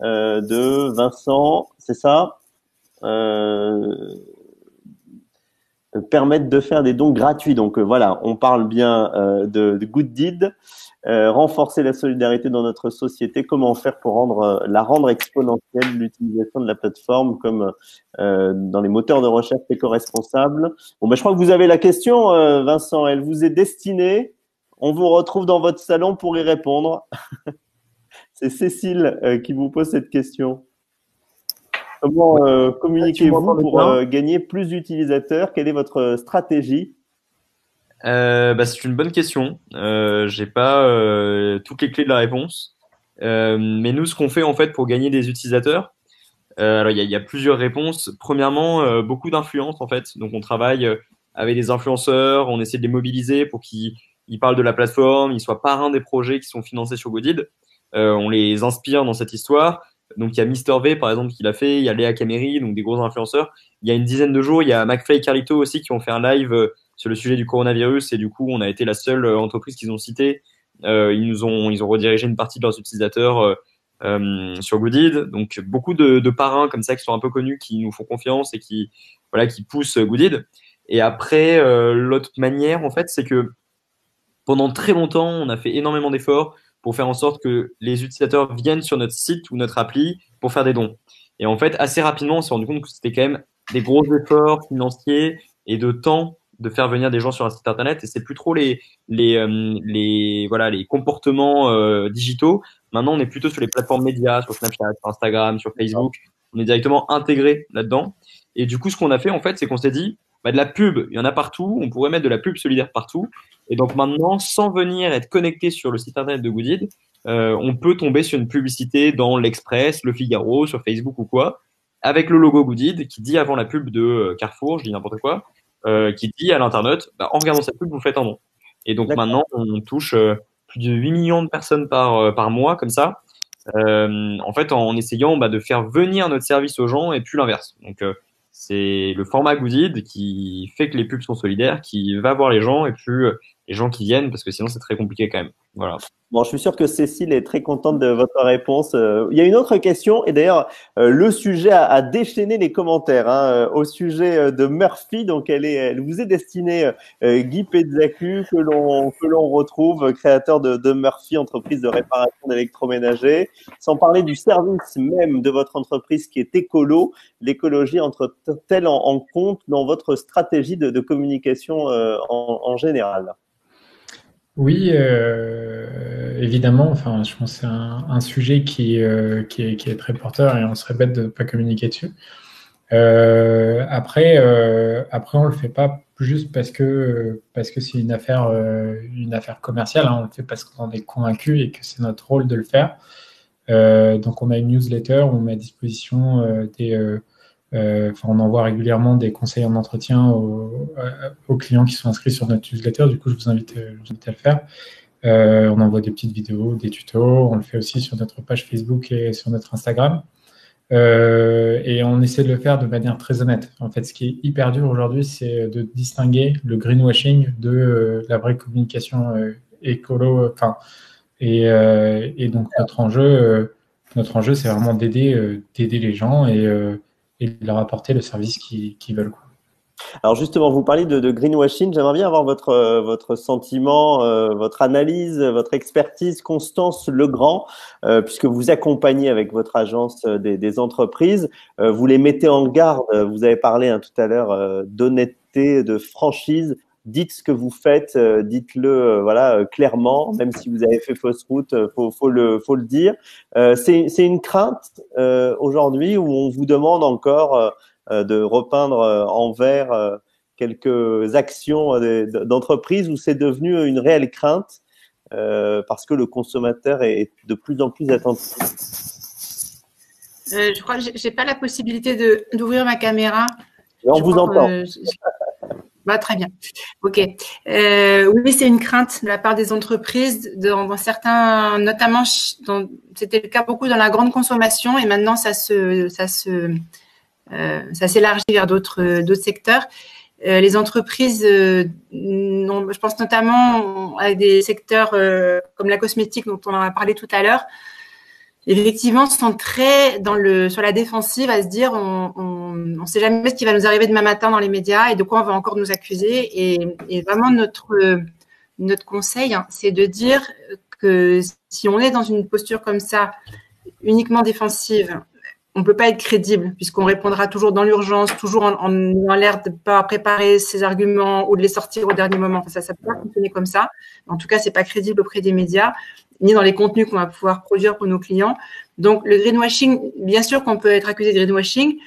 de Vincent, c'est ça, permettre de faire des dons gratuits. Donc voilà, on parle bien de Good Deed. Renforcer la solidarité dans notre société, comment faire pour la rendre exponentielle, l'utilisation de la plateforme comme dans les moteurs de recherche éco-responsables. Bon, je crois que vous avez la question, Vincent, elle vous est destinée. On vous retrouve dans votre salon pour y répondre. C'est Cécile qui vous pose cette question. Comment communiquez-vous pour gagner plus d'utilisateurs? Quelle est votre stratégie? C'est une bonne question. J'ai pas toutes les clés de la réponse. Mais nous, ce qu'on fait en fait pour gagner des utilisateurs, alors il y a plusieurs réponses. Premièrement, beaucoup d'influence en fait. Donc on travaille avec des influenceurs, on essaie de les mobiliser pour qu'ils parlent de la plateforme, ils soient parrains des projets qui sont financés sur Godid. On les inspire dans cette histoire. Donc il y a Mister V par exemple qui l'a fait, il y a Léa Caméry, donc des gros influenceurs. Il y a une dizaine de jours, il y a McFly et Carlito aussi qui ont fait un live sur le sujet du coronavirus et du coup on a été la seule entreprise qu'ils ont citée. Ils ont redirigé une partie de leurs utilisateurs sur Goodid. Donc beaucoup de parrains comme ça qui sont un peu connus, qui nous font confiance et qui poussent Goodid. Et après l'autre manière en fait c'est que pendant très longtemps on a fait énormément d'efforts pour faire en sorte que les utilisateurs viennent sur notre site ou notre appli pour faire des dons. Et en fait assez rapidement on s'est rendu compte que c'était quand même des gros efforts financiers et de temps de faire venir des gens sur un site internet, et c'est plus trop les comportements digitaux. Maintenant, on est plutôt sur les plateformes médias, sur Snapchat, sur Instagram, sur Facebook. On est directement intégré là-dedans. Et du coup, ce qu'on a fait, en fait, c'est qu'on s'est dit, de la pub, il y en a partout. On pourrait mettre de la pub solidaire partout. Et donc maintenant, sans venir être connecté sur le site internet de Goodid, on peut tomber sur une publicité dans l'Express, Le Figaro, sur Facebook ou quoi, avec le logo Goodid qui dit avant la pub de Carrefour, je dis n'importe quoi, qui dit à l'internaute, en regardant cette pub, vous faites un don. Et donc maintenant, on touche plus de 8 millions de personnes par mois, comme ça, en fait, en essayant de faire venir notre service aux gens et plus l'inverse. Donc, c'est le format Goodid qui fait que les pubs sont solidaires, qui va voir les gens et plus les gens qui viennent, parce que sinon, c'est très compliqué quand même Voilà. Bon, je suis sûr que Cécile est très contente de votre réponse. Il y a une autre question, et d'ailleurs, le sujet a déchaîné les commentaires au sujet de Murphy. Donc, elle vous est destinée, Guy Pezzacu, que l'on retrouve, créateur de Murphy, entreprise de réparation d'électroménager. Sans parler du service même de votre entreprise qui est écolo, l'écologie entre-t-elle en compte dans votre stratégie de communication en général? Oui, évidemment. Enfin, je pense que c'est un sujet qui est très porteur et on serait bête de ne pas communiquer dessus. Après, on le fait pas juste parce que c'est une affaire commerciale. On le fait parce qu'on en est convaincu et que c'est notre rôle de le faire. Donc, on a une newsletter où on met à disposition on envoie régulièrement des conseils en entretien aux clients qui sont inscrits sur notre newsletter. Du coup, je vous invite à le faire. On envoie des petites vidéos, des tutos. On le fait aussi sur notre page Facebook et sur notre Instagram. Et on essaie de le faire de manière très honnête. En fait, ce qui est hyper dur aujourd'hui, c'est de distinguer le greenwashing de la vraie communication écolo. Et donc notre enjeu, c'est vraiment d'aider les gens et de leur apporter le service qu'ils veulent. Alors justement, vous parlez de greenwashing. J'aimerais bien avoir votre sentiment, votre analyse, votre expertise, Constance Legrand, puisque vous accompagnez avec votre agence des entreprises. Vous les mettez en garde. Vous avez parlé tout à l'heure d'honnêteté, de franchise. Dites ce que vous faites, dites-le clairement, même si vous avez fait fausse route, faut le dire. C'est une crainte aujourd'hui où on vous demande encore de repeindre en vert quelques actions d'entreprise, où c'est devenu une réelle crainte parce que le consommateur est de plus en plus attentif. Je crois que j'ai pas la possibilité d'ouvrir ma caméra. On vous entend. Très bien. Ok. Oui, c'est une crainte de la part des entreprises dans certains, notamment, c'était le cas beaucoup dans la grande consommation et maintenant ça s'élargit vers d'autres secteurs. Les entreprises, je pense notamment à des secteurs comme la cosmétique dont on en a parlé tout à l'heure, effectivement, sont très sur la défensive à se dire on sait jamais ce qui va nous arriver demain matin dans les médias et de quoi on va encore nous accuser. Et vraiment, notre conseil, c'est de dire que si on est dans une posture comme ça, uniquement défensive, on peut pas être crédible puisqu'on répondra toujours dans l'urgence, toujours en ayant l'air de pas préparer ses arguments ou de les sortir au dernier moment. Ça peut pas fonctionner comme ça. En tout cas, c'est pas crédible auprès des médias, ni dans les contenus qu'on va pouvoir produire pour nos clients. Donc, le greenwashing, bien sûr qu'on peut être accusé de greenwashing,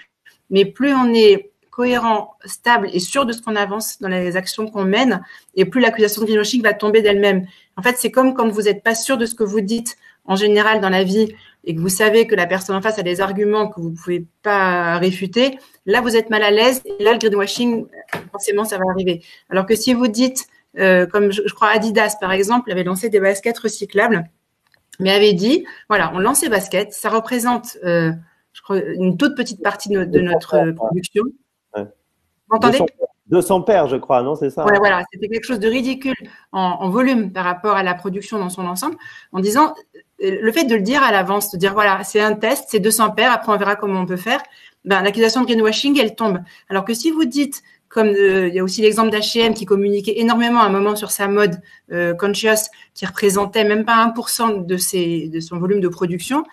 mais plus on est cohérent, stable et sûr de ce qu'on avance dans les actions qu'on mène, et plus l'accusation de greenwashing va tomber d'elle-même. En fait, c'est comme quand vous n'êtes pas sûr de ce que vous dites en général dans la vie et que vous savez que la personne en face a des arguments que vous ne pouvez pas réfuter. Là, vous êtes mal à l'aise et là, le greenwashing, forcément, ça va arriver. Alors que si vous dites, comme je crois Adidas, par exemple, avait lancé des baskets recyclables, mais avait dit, voilà, on lance ces baskets, ça représente, je crois, une toute petite partie de notre production. Ouais. Vous entendez ? 200 paires, je crois, non, c'est ça? Ouais, voilà, c'était quelque chose de ridicule en volume par rapport à la production dans son ensemble, en disant, le fait de le dire à l'avance, de dire, voilà, c'est un test, c'est 200 paires, après on verra comment on peut faire, l'accusation de greenwashing, elle tombe. Alors que si vous dites, comme il y a aussi l'exemple d'H&M qui communiquait énormément à un moment sur sa mode conscious, qui représentait même pas 1% de son volume de production,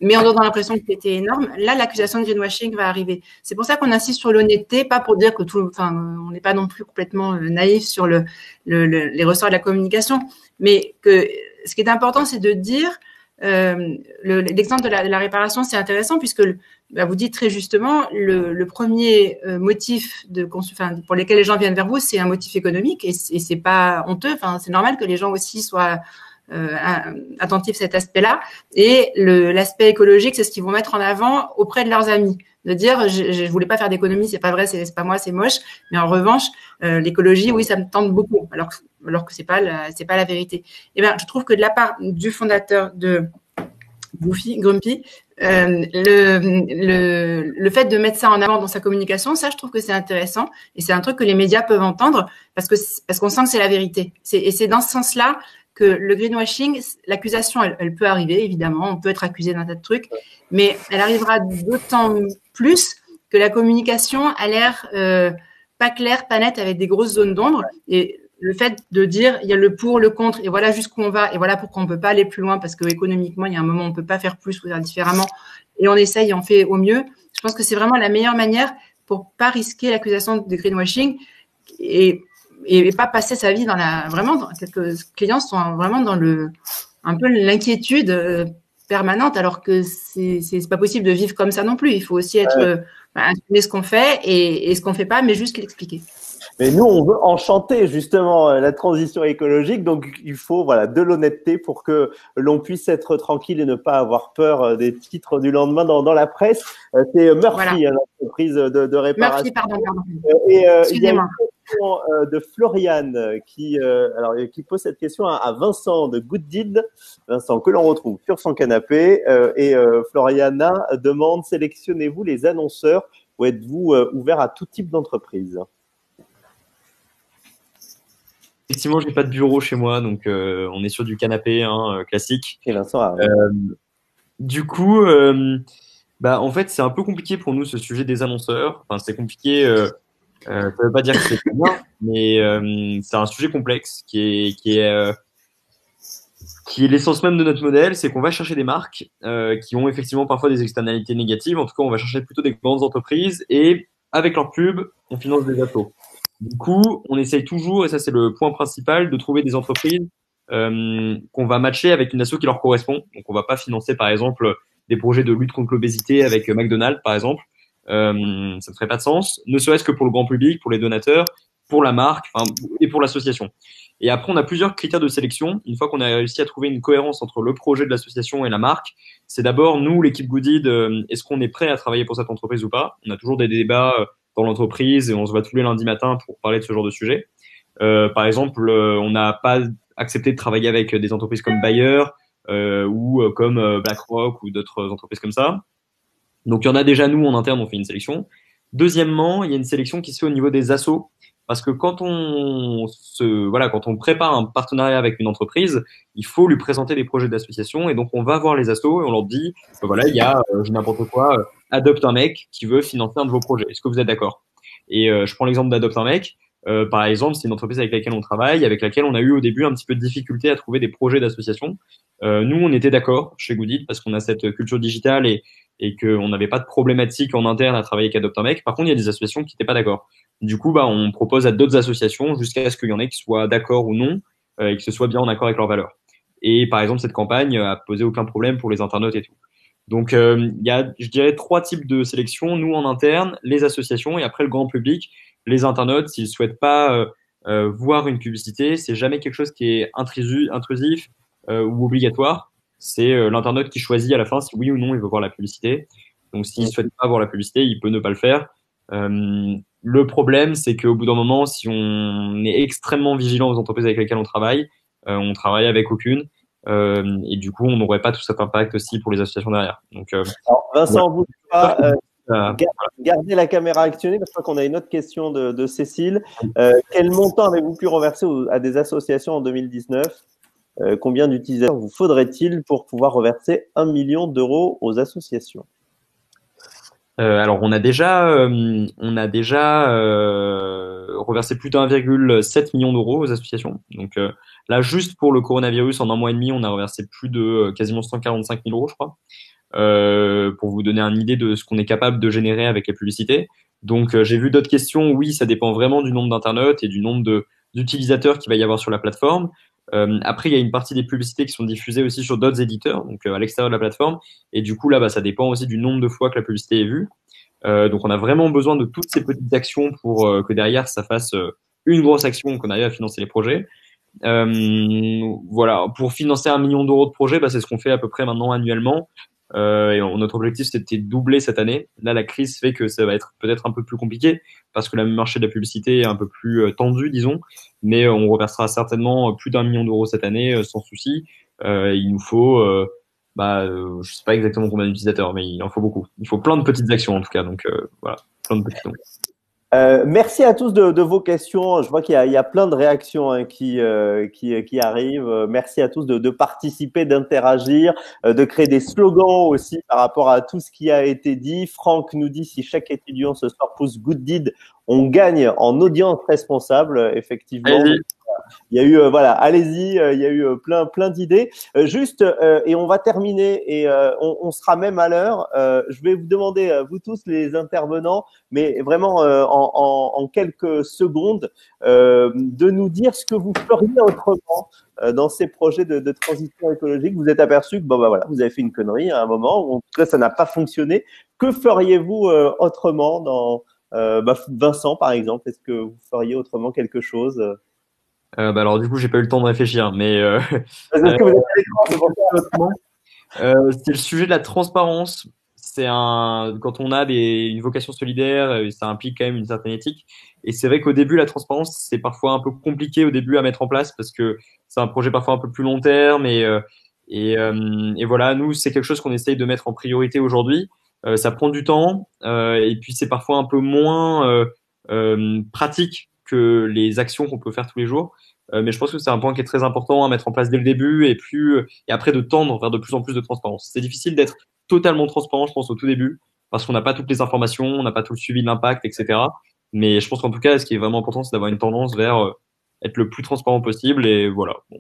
mais en donnant l'impression que c'était énorme, là l'accusation de greenwashing va arriver. C'est pour ça qu'on insiste sur l'honnêteté, pas pour dire que on n'est pas non plus complètement naïf sur les ressorts de la communication, mais que ce qui est important, c'est de dire l'exemple de la réparation, c'est intéressant puisque vous dites très justement le premier motif pour lequel les gens viennent vers vous, c'est un motif économique et c'est pas honteux. C'est normal que les gens aussi soient attentifs à cet aspect-là. Et l'aspect écologique, c'est ce qu'ils vont mettre en avant auprès de leurs amis. De dire, je voulais pas faire d'économie, c'est pas vrai, c'est pas moi, c'est moche. Mais en revanche, l'écologie, oui, ça me tente beaucoup. Alors que c'est pas la vérité. Et je trouve que de la part du fondateur de Grumpy, le fait de mettre ça en avant dans sa communication, ça, je trouve que c'est intéressant et c'est un truc que les médias peuvent entendre parce qu'on sent que c'est la vérité. Et c'est dans ce sens-là que le greenwashing, l'accusation, elle peut arriver, évidemment, on peut être accusé d'un tas de trucs, mais elle arrivera d'autant plus que la communication a l'air pas claire, pas nette, avec des grosses zones d'ombre. Et le fait de dire, il y a le pour, le contre, et voilà jusqu'où on va, et voilà pourquoi on peut pas aller plus loin, parce que économiquement, il y a un moment où on peut pas faire plus ou faire différemment, et on essaye et on fait au mieux. Je pense que c'est vraiment la meilleure manière pour pas risquer l'accusation de greenwashing et pas passer sa vie quelques clients sont vraiment dans un peu l'inquiétude permanente, alors que c'est pas possible de vivre comme ça non plus. Il faut aussi assumer ce qu'on fait et ce qu'on fait pas, mais juste l'expliquer. Mais nous, on veut enchanter justement la transition écologique, donc il faut de l'honnêteté pour que l'on puisse être tranquille et ne pas avoir peur des titres du lendemain dans la presse. C'est Murphy, l'entreprise de réparation. Murphy, pardon. Et il y a une question de Floriane qui pose cette question à Vincent de Good Deed, Vincent que l'on retrouve sur son canapé. Floriana demande, sélectionnez-vous les annonceurs ou êtes-vous ouvert à tout type d'entreprise? Effectivement, j'ai pas de bureau chez moi, donc on est sur du canapé classique. Et Vincent, du coup, en fait, c'est un peu compliqué pour nous ce sujet des annonceurs. Enfin, c'est compliqué. Ça veut pas dire que c'est pas bien, mais c'est un sujet complexe qui est l'essence même de notre modèle, c'est qu'on va chercher des marques qui ont effectivement parfois des externalités négatives. En tout cas, on va chercher plutôt des grandes entreprises et avec leur pub, on finance des assos. Du coup, on essaye toujours, et ça c'est le point principal, de trouver des entreprises qu'on va matcher avec une asso qui leur correspond. Donc, on va pas financer par exemple des projets de lutte contre l'obésité avec McDonald's par exemple. Ça ne ferait pas de sens, ne serait-ce que pour le grand public, pour les donateurs, pour la marque et pour l'association. Et après, on a plusieurs critères de sélection. Une fois qu'on a réussi à trouver une cohérence entre le projet de l'association et la marque, c'est d'abord, nous, l'équipe Goodid, est-ce qu'on est prêt à travailler pour cette entreprise ou pas? On a toujours des débats dans l'entreprise et on se voit tous les lundis matins pour parler de ce genre de sujet. Par exemple, on n'a pas accepté de travailler avec des entreprises comme Bayer ou comme BlackRock ou d'autres entreprises comme ça. Donc, il y en a déjà, nous, en interne, on fait une sélection. Deuxièmement, il y a une sélection qui se fait au niveau des assos. Parce que quand on prépare un partenariat avec une entreprise, il faut lui présenter des projets d'association. Et donc, on va voir les assos et on leur dit, il y a, n'importe quoi, Adopte un mec qui veut financer un de vos projets. Est-ce que vous êtes d'accord? Et je prends l'exemple d'Adopte un mec. Par exemple, c'est une entreprise avec laquelle on travaille, avec laquelle on a eu au début un petit peu de difficulté à trouver des projets d'association. Nous, on était d'accord chez Goodid parce qu'on a cette culture digitale et qu'on n'avait pas de problématique en interne à travailler avec Adopte un mec. Par contre, il y a des associations qui n'étaient pas d'accord. Du coup, on propose à d'autres associations jusqu'à ce qu'il y en ait qui soient d'accord ou non et que ce soit bien en accord avec leurs valeurs. Et par exemple, cette campagne a posé aucun problème pour les internautes et tout. Donc, il y a, je dirais, 3 types de sélection. Nous, en interne, les associations et après le grand public. Les internautes, s'ils souhaitent pas voir une publicité, c'est jamais quelque chose qui est intrusif ou obligatoire. C'est l'internaute qui choisit à la fin si oui ou non il veut voir la publicité. Donc, s'il souhaite pas voir la publicité, il peut ne pas le faire. Le problème, c'est qu'au bout d'un moment, si on est extrêmement vigilant aux entreprises avec lesquelles on travaille avec aucune. Et du coup, on n'aurait pas tout cet impact aussi pour les associations derrière. Donc, alors, Vincent, vous pas gardez la caméra actionnée parce que je crois qu'on a une autre question de Cécile. Quel montant avez-vous pu reverser à des associations en 2019? Combien d'utilisateurs vous faudrait-il pour pouvoir reverser 1 million d'euros aux associations? Alors, on a déjà reversé plus d'1,7 million d'euros aux associations. Donc là, juste pour le coronavirus, en 1 mois et demi, on a reversé plus de quasiment 145 000 euros, je crois, pour vous donner une idée de ce qu'on est capable de générer avec les publicités. Donc, j'ai vu d'autres questions. Oui, ça dépend vraiment du nombre d'internautes et du nombre d'utilisateurs qu'il va y avoir sur la plateforme. Après, il y a une partie des publicités qui sont diffusées aussi sur d'autres éditeurs, donc à l'extérieur de la plateforme. Et du coup, là, ça dépend aussi du nombre de fois que la publicité est vue. Donc, on a vraiment besoin de toutes ces petites actions pour que derrière, ça fasse une grosse action, qu'on arrive à financer les projets. Voilà, pour financer 1 million d'euros de projet, c'est ce qu'on fait à peu près maintenant annuellement. Et notre objectif, c'était de doubler cette année. Là, la crise fait que ça va être peut-être un peu plus compliqué parce que le marché de la publicité est un peu plus tendu, disons. Mais on reversera certainement plus d'1 million d'euros cette année sans souci. Il nous faut, je sais pas exactement combien d'utilisateurs, mais il en faut beaucoup. Il faut plein de petites actions en tout cas. Donc voilà, plein de petits noms. Merci à tous de vos questions. Je vois qu'il y a plein de réactions hein, qui arrivent. Merci à tous de participer, d'interagir, de créer des slogans aussi par rapport à tout ce qui a été dit. Franck nous dit si chaque étudiant ce soir pousse Good Deed, on gagne en audience responsable. Effectivement. Allez-y. Il y a eu voilà, allez-y, il y a eu plein d'idées. Juste et on va terminer et on sera même à l'heure. Je vais vous demander vous tous les intervenants, mais vraiment en quelques secondes, de nous dire ce que vous feriez autrement dans ces projets de transition écologique. Vous êtes aperçu que bon bah voilà, vous avez fait une connerie à un moment, ou en tout cas ça n'a pas fonctionné. Que feriez-vous autrement dans Vincent par exemple, est-ce que vous feriez autrement quelque chose? Alors du coup, j'ai pas eu le temps de réfléchir, mais Est-ce que vous êtes à l'écran, c'est pour ça. c'est le sujet de la transparence. Quand on a une vocation solidaire, ça implique quand même une certaine éthique. Et c'est vrai qu'au début, la transparence, c'est parfois un peu compliqué au début à mettre en place parce que c'est un projet parfois un peu plus long terme. Et voilà, nous, c'est quelque chose qu'on essaye de mettre en priorité aujourd'hui. Ça prend du temps et puis c'est parfois un peu moins pratique que les actions qu'on peut faire tous les jours. Mais je pense que c'est un point qui est très important à mettre en place dès le début et après de tendre vers de plus en plus de transparence. C'est difficile d'être totalement transparent, je pense, au tout début, parce qu'on n'a pas toutes les informations, on n'a pas tout le suivi de l'impact, etc. Mais je pense qu'en tout cas, ce qui est vraiment important, c'est d'avoir une tendance vers être le plus transparent possible. Et voilà. Bon.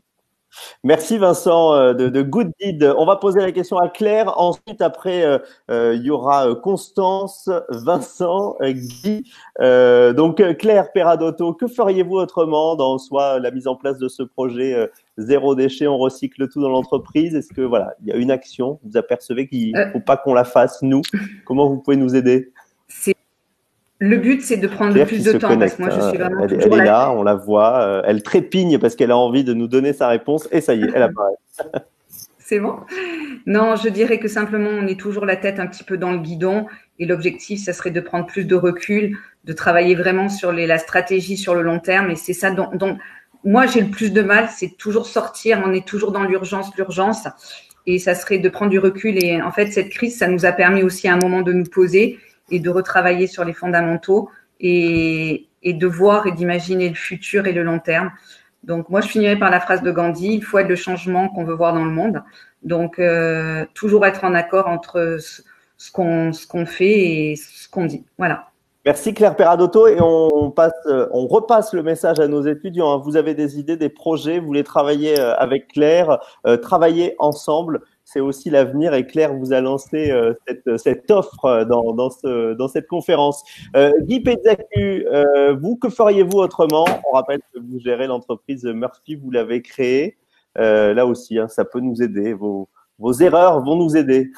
Merci Vincent de Good Deed. On va poser la question à Claire. Ensuite, après, il y aura Constance, Vincent, Guy. Donc Claire Peradotto, que feriez-vous autrement dans soit la mise en place de ce projet zéro déchet, on recycle tout dans l'entreprise? Est-ce que voilà, il y a une action, vous apercevez qu'il ne faut pas qu'on la fasse nous? Comment vous pouvez nous aider? Le but, c'est de prendre Claire le plus de temps, parce que moi, je suis vraiment elle est là, on la voit, elle trépigne parce qu'elle a envie de nous donner sa réponse et ça y est, elle apparaît. C'est bon? Non, je dirais que simplement, on est toujours la tête un petit peu dans le guidon et l'objectif, ça serait de prendre plus de recul, de travailler vraiment sur la stratégie sur le long terme et c'est ça dont moi, j'ai le plus de mal, c'est toujours sortir, on est toujours dans l'urgence et ça serait de prendre du recul et en fait, cette crise, ça nous a permis aussi à un moment de nous poser et de retravailler sur les fondamentaux et de voir et d'imaginer le futur et le long terme. Donc, moi, je finirai par la phrase de Gandhi, il faut être le changement qu'on veut voir dans le monde. Donc, toujours être en accord entre ce qu'on fait et ce qu'on dit. Voilà. Merci Claire Peradotto et on repasse le message à nos étudiants. Vous avez des idées, des projets, vous voulez travailler avec Claire, travailler ensemble. C'est aussi l'avenir et Claire vous a lancé cette offre dans cette conférence. Guy Pézacu, vous, que feriez-vous autrement? On rappelle que vous gérez l'entreprise Murphy, vous l'avez créée. Là aussi, hein, ça peut nous aider. Vos erreurs vont nous aider.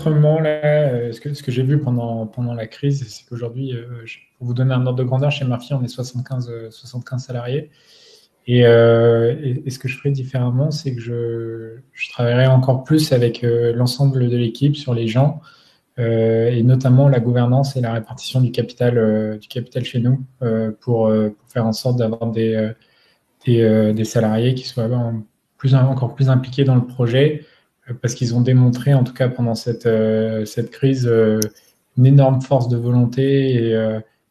Autrement, là, ce que j'ai vu pendant la crise, c'est qu'aujourd'hui, pour vous donner un ordre de grandeur, chez Murphy, on est 75 salariés. Et ce que je ferais différemment, c'est que je travaillerais encore plus avec l'ensemble de l'équipe sur les gens, et notamment la gouvernance et la répartition du capital chez nous, pour faire en sorte d'avoir des salariés qui soient encore plus impliqués dans le projet, parce qu'ils ont démontré, en tout cas pendant cette crise, une énorme force de volonté,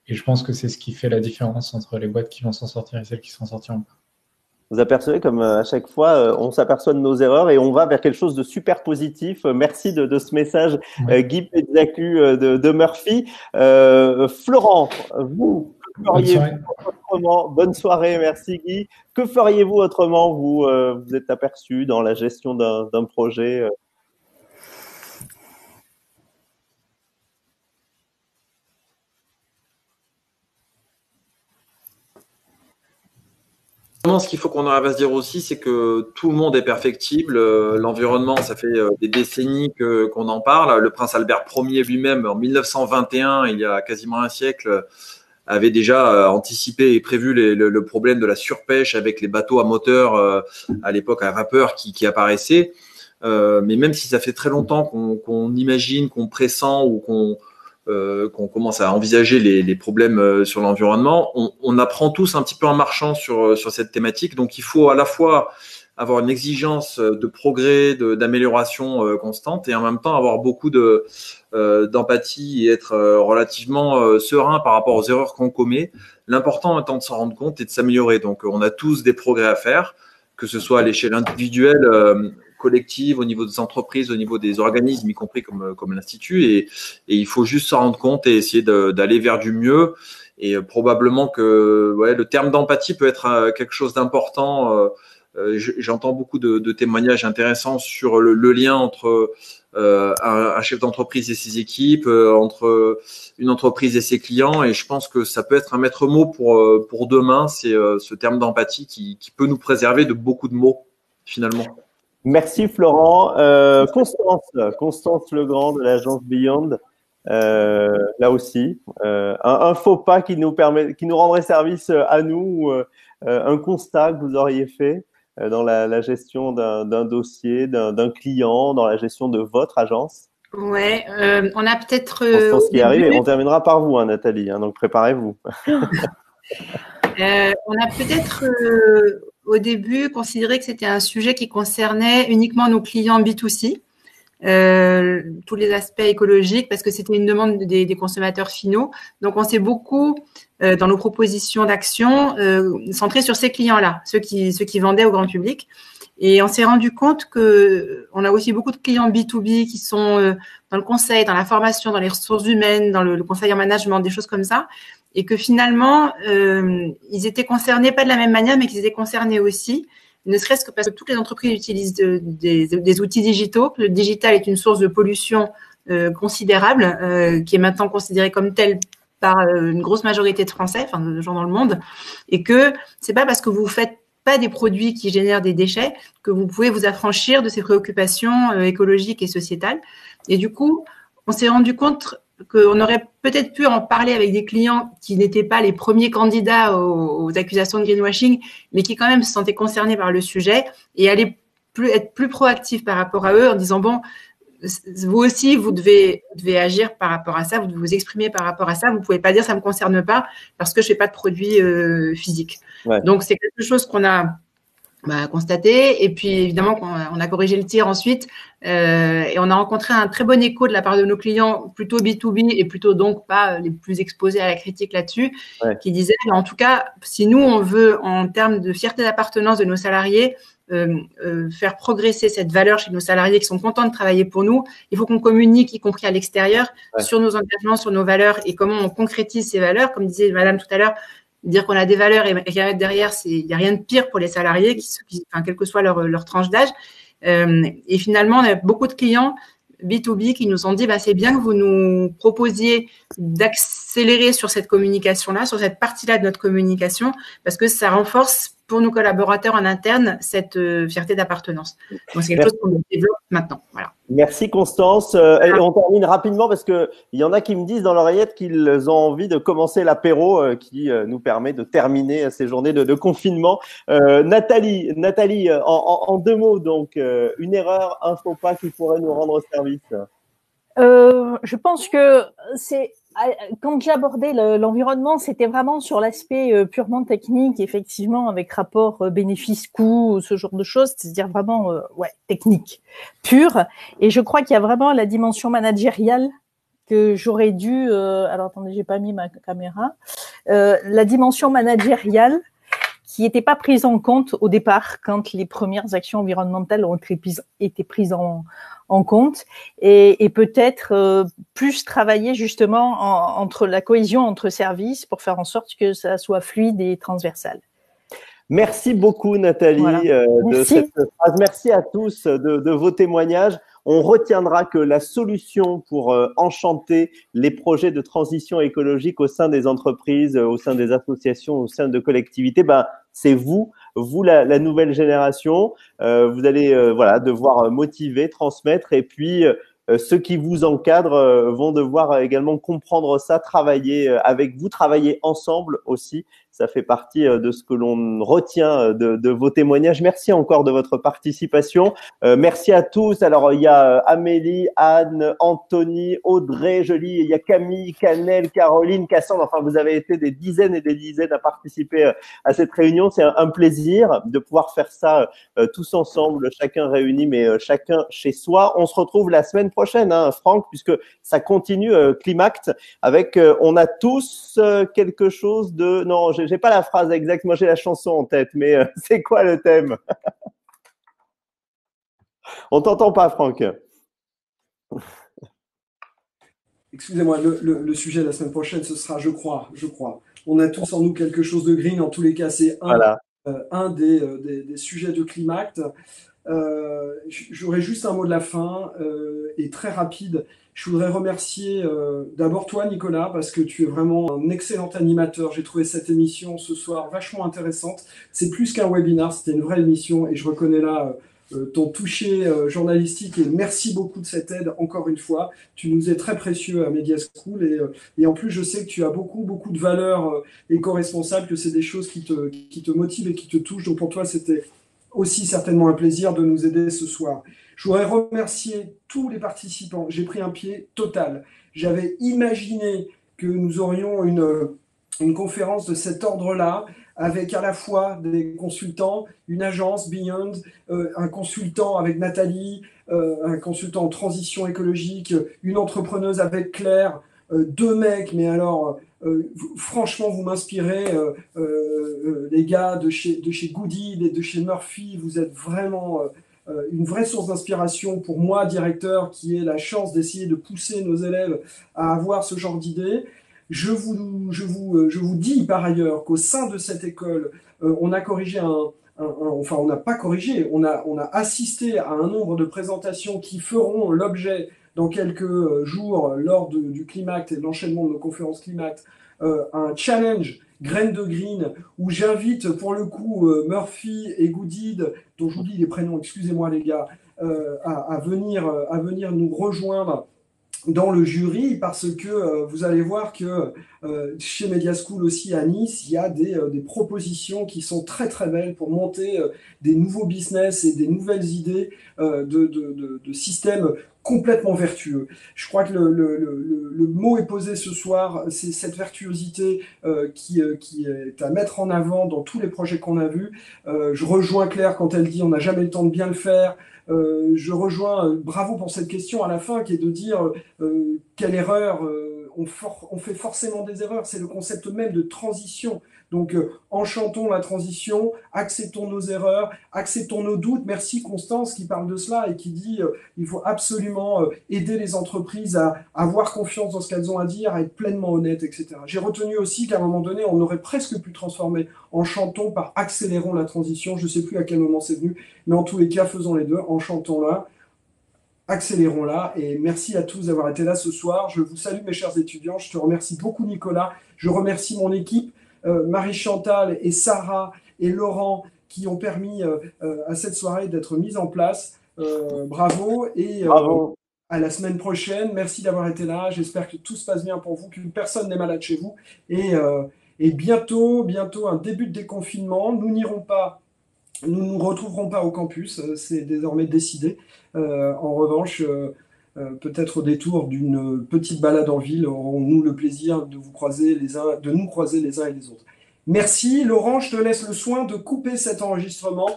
et je pense que c'est ce qui fait la différence entre les boîtes qui vont s'en sortir et celles qui s'en sortiront pas. Vous apercevez comme à chaque fois, on s'aperçoit de nos erreurs et on va vers quelque chose de super positif. Merci de ce message, Guy Pézacu de Murphy. Florent, vous, que feriez-vous autrement? Bonne soirée, merci Guy. Que feriez-vous autrement? Vous êtes aperçu dans la gestion d'un projet Ce qu'il faut qu'on arrive à se dire aussi, c'est que tout le monde est perfectible. L'environnement, ça fait des décennies qu'on en parle. Le prince Albert Ier lui-même, en 1921, il y a quasiment un siècle, avait déjà anticipé et prévu le problème de la surpêche avec les bateaux à moteur, à l'époque à vapeur, qui apparaissaient. Mais même si ça fait très longtemps qu'on imagine, qu'on pressent ou qu'on commence à envisager les problèmes sur l'environnement, on apprend tous un petit peu en marchant sur cette thématique. Donc, il faut à la fois avoir une exigence de progrès, d'amélioration constante, et en même temps avoir beaucoup d'empathie et être relativement serein par rapport aux erreurs qu'on commet. L'important étant de s'en rendre compte et de s'améliorer. Donc, on a tous des progrès à faire, que ce soit à l'échelle individuelle, collective, au niveau des entreprises, au niveau des organismes, y compris comme l'Institut. Et il faut juste s'en rendre compte et essayer d'aller vers du mieux. Et probablement que le terme d'empathie peut être quelque chose d'important. J'entends beaucoup de témoignages intéressants sur le lien entre un chef d'entreprise et ses équipes, entre une entreprise et ses clients, et je pense que ça peut être un maître mot pour demain, c'est ce terme d'empathie qui peut nous préserver de beaucoup de mots finalement. Merci Florent. Constance Legrand de l'agence Beyond, là aussi, un faux pas qui nous rendrait service à nous, un constat que vous auriez fait dans la gestion d'un dossier, d'un client, dans la gestion de votre agence? Ouais, on a peut-être. Ce qui arrive, et on terminera par vous, Nathalie, donc préparez-vous. On a peut-être au début considéré que c'était un sujet qui concernait uniquement nos clients B2C, tous les aspects écologiques, parce que c'était une demande des consommateurs finaux. Donc, on s'est beaucoup, dans nos propositions d'action, centré sur ces clients-là, ceux qui vendaient au grand public. Et on s'est rendu compte que on a aussi beaucoup de clients B2B qui sont dans le conseil, dans la formation, dans les ressources humaines, dans le conseil en management, des choses comme ça. Et que finalement, ils étaient concernés, pas de la même manière, mais qu'ils étaient concernés aussi, ne serait-ce que parce que toutes les entreprises utilisent des outils digitaux. Le digital est une source de pollution considérable, qui est maintenant considérée comme telle par une grosse majorité de Français, enfin de gens dans le monde, et que c'est pas parce que vous faites pas des produits qui génèrent des déchets que vous pouvez vous affranchir de ces préoccupations écologiques et sociétales. Et du coup, on s'est rendu compte qu'on aurait peut-être pu en parler avec des clients qui n'étaient pas les premiers candidats aux accusations de greenwashing, mais qui quand même se sentaient concernés par le sujet et être plus proactifs par rapport à eux en disant, bon, vous aussi, vous devez agir par rapport à ça, vous devez vous exprimer par rapport à ça, vous ne pouvez pas dire ça ne me concerne pas parce que je ne fais pas de produits physiques. Ouais. Donc, c'est quelque chose qu'on a constaté, et puis évidemment on a corrigé le tir ensuite, et on a rencontré un très bon écho de la part de nos clients plutôt B2B et plutôt donc pas les plus exposés à la critique là-dessus, qui disaient en tout cas, si nous on veut en termes de fierté d'appartenance de nos salariés faire progresser cette valeur chez nos salariés qui sont contents de travailler pour nous, il faut qu'on communique, y compris à l'extérieur, sur nos engagements, sur nos valeurs et comment on concrétise ces valeurs. Comme disait madame tout à l'heure, dire qu'on a des valeurs et qu'à mettre derrière, il n'y a rien de pire pour les salariés, quelle que soit leur tranche d'âge. Et finalement, on a beaucoup de clients B2B qui nous ont dit, c'est bien que vous nous proposiez d'accélérer sur cette communication-là, sur cette partie-là de notre communication, parce que ça renforce pour nos collaborateurs en interne cette fierté d'appartenance. Donc, c'est quelque chose qu'on développe maintenant. Voilà. Merci Constance. Et on termine rapidement parce que il y en a qui me disent dans l'oreillette qu'ils ont envie de commencer l'apéro qui nous permet de terminer ces journées de confinement. Nathalie, en 2 mots, donc, une erreur, un faux pas qui pourrait nous rendre service. Je pense que quand j'ai abordé l'environnement, c'était vraiment sur l'aspect purement technique, effectivement, avec rapport bénéfice-coût, ce genre de choses, c'est-à-dire vraiment technique, pure. Et je crois qu'il y a vraiment la dimension managériale que j'aurais dû. Alors attendez, j'ai pas mis ma caméra. La dimension managériale qui n'était pas prise en compte au départ quand les premières actions environnementales ont été prises en compte, et peut-être plus travailler justement entre la cohésion entre services pour faire en sorte que ça soit fluide et transversal. Merci beaucoup Nathalie de cette phrase. Merci à tous de vos témoignages. On retiendra que la solution pour enchanter les projets de transition écologique au sein des entreprises, au sein des associations, au sein de collectivités, c'est vous la nouvelle génération. Vous allez devoir motiver, transmettre, et puis ceux qui vous encadrent vont devoir également comprendre ça, travailler avec vous, travailler ensemble aussi. Ça fait partie de ce que l'on retient de vos témoignages. Merci encore de votre participation. Merci à tous. Alors, il y a Amélie, Anne, Anthony, Audrey, Jolie, il y a Camille, Canel, Caroline, Cassandre. Enfin, vous avez été des dizaines et des dizaines à participer à cette réunion. C'est un plaisir de pouvoir faire ça tous ensemble, chacun réuni, mais chacun chez soi. On se retrouve la semaine prochaine, hein, Franck, puisque ça continue, Climact, avec on a tous quelque chose de… Non, j'ai pas la phrase exacte, moi j'ai la chanson en tête, mais c'est quoi le thème? On t'entend pas, Franck. Excusez-moi, le sujet de la semaine prochaine, ce sera, je crois, on a tous en nous quelque chose de green. En tous les cas, c'est un des sujets de Climact. J'aurais juste un mot de la fin et très rapide. Je voudrais remercier d'abord toi, Nicolas, parce que tu es vraiment un excellent animateur. J'ai trouvé cette émission ce soir vachement intéressante. C'est plus qu'un webinar, c'était une vraie émission et je reconnais là ton toucher journalistique et merci beaucoup de cette aide encore une fois. Tu nous es très précieux à Media School et en plus je sais que tu as beaucoup de valeurs éco-responsables, que c'est des choses qui te motivent et qui te touchent. Donc pour toi c'était aussi certainement un plaisir de nous aider ce soir. Je voudrais remercier tous les participants. J'ai pris un pied total. J'avais imaginé que nous aurions une conférence de cet ordre-là, avec à la fois des consultants, une agence Beyond, un consultant avec Nathalie, un consultant en transition écologique, une entrepreneuse avec Claire, deux mecs, mais alors franchement vous m'inspirez, les gars de chez Goodid et de chez Murphy, vous êtes vraiment une vraie source d'inspiration pour moi, directeur, qui ai la chance d'essayer de pousser nos élèves à avoir ce genre d'idées. Je vous dis par ailleurs qu'au sein de cette école, on a corrigé enfin on n'a pas corrigé, on a assisté à un nombre de présentations qui feront l'objet dans quelques jours lors du Climact et de l'enchaînement de nos conférences Climact, un challenge Graines de Green, où j'invite pour le coup Murphy et Goodid, dont j'oublie les prénoms, excusez-moi les gars, à venir nous rejoindre dans le jury, parce que vous allez voir que chez Media School aussi à Nice, il y a des propositions qui sont très très belles pour monter des nouveaux business et des nouvelles idées de systèmes complètement vertueux. Je crois que le mot est posé ce soir, c'est cette vertuosité qui est à mettre en avant dans tous les projets qu'on a vus. Je rejoins Claire quand elle dit on n'a jamais le temps de bien le faire. Je rejoins, bravo pour cette question à la fin, qui est de dire quelle erreur, on fait forcément des erreurs, c'est le concept même de transition. Donc, enchantons la transition, acceptons nos erreurs, acceptons nos doutes. Merci Constance qui parle de cela et qui dit il faut absolument aider les entreprises à avoir confiance dans ce qu'elles ont à dire, à être pleinement honnêtes, etc. J'ai retenu aussi qu'à un moment donné, on aurait presque pu transformer enchantons par accélérons la transition. Je ne sais plus à quel moment c'est venu, mais en tous les cas, faisons les deux, enchantons-la, accélérons-la, et merci à tous d'avoir été là ce soir. Je vous salue mes chers étudiants, je te remercie beaucoup Nicolas, je remercie mon équipe, Marie-Chantal et Sarah et Laurent qui ont permis à cette soirée d'être mise en place. Bravo et Bravo. À la semaine prochaine. Merci d'avoir été là. J'espère que tout se passe bien pour vous, qu'une personne n'est malade chez vous. Et bientôt un début de déconfinement. Nous ne nous retrouverons pas au campus. C'est désormais décidé. En revanche, peut-être au détour d'une petite balade en ville, aurons-nous le plaisir de nous croiser les uns et les autres. Merci. Laurent, je te laisse le soin de couper cet enregistrement.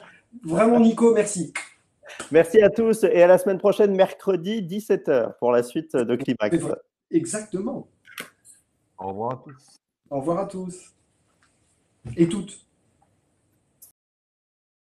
Vraiment, Nico, merci. Merci à tous et à la semaine prochaine, mercredi 17h pour la suite de Climax. Exactement. Au revoir à tous. Au revoir à tous. Et toutes.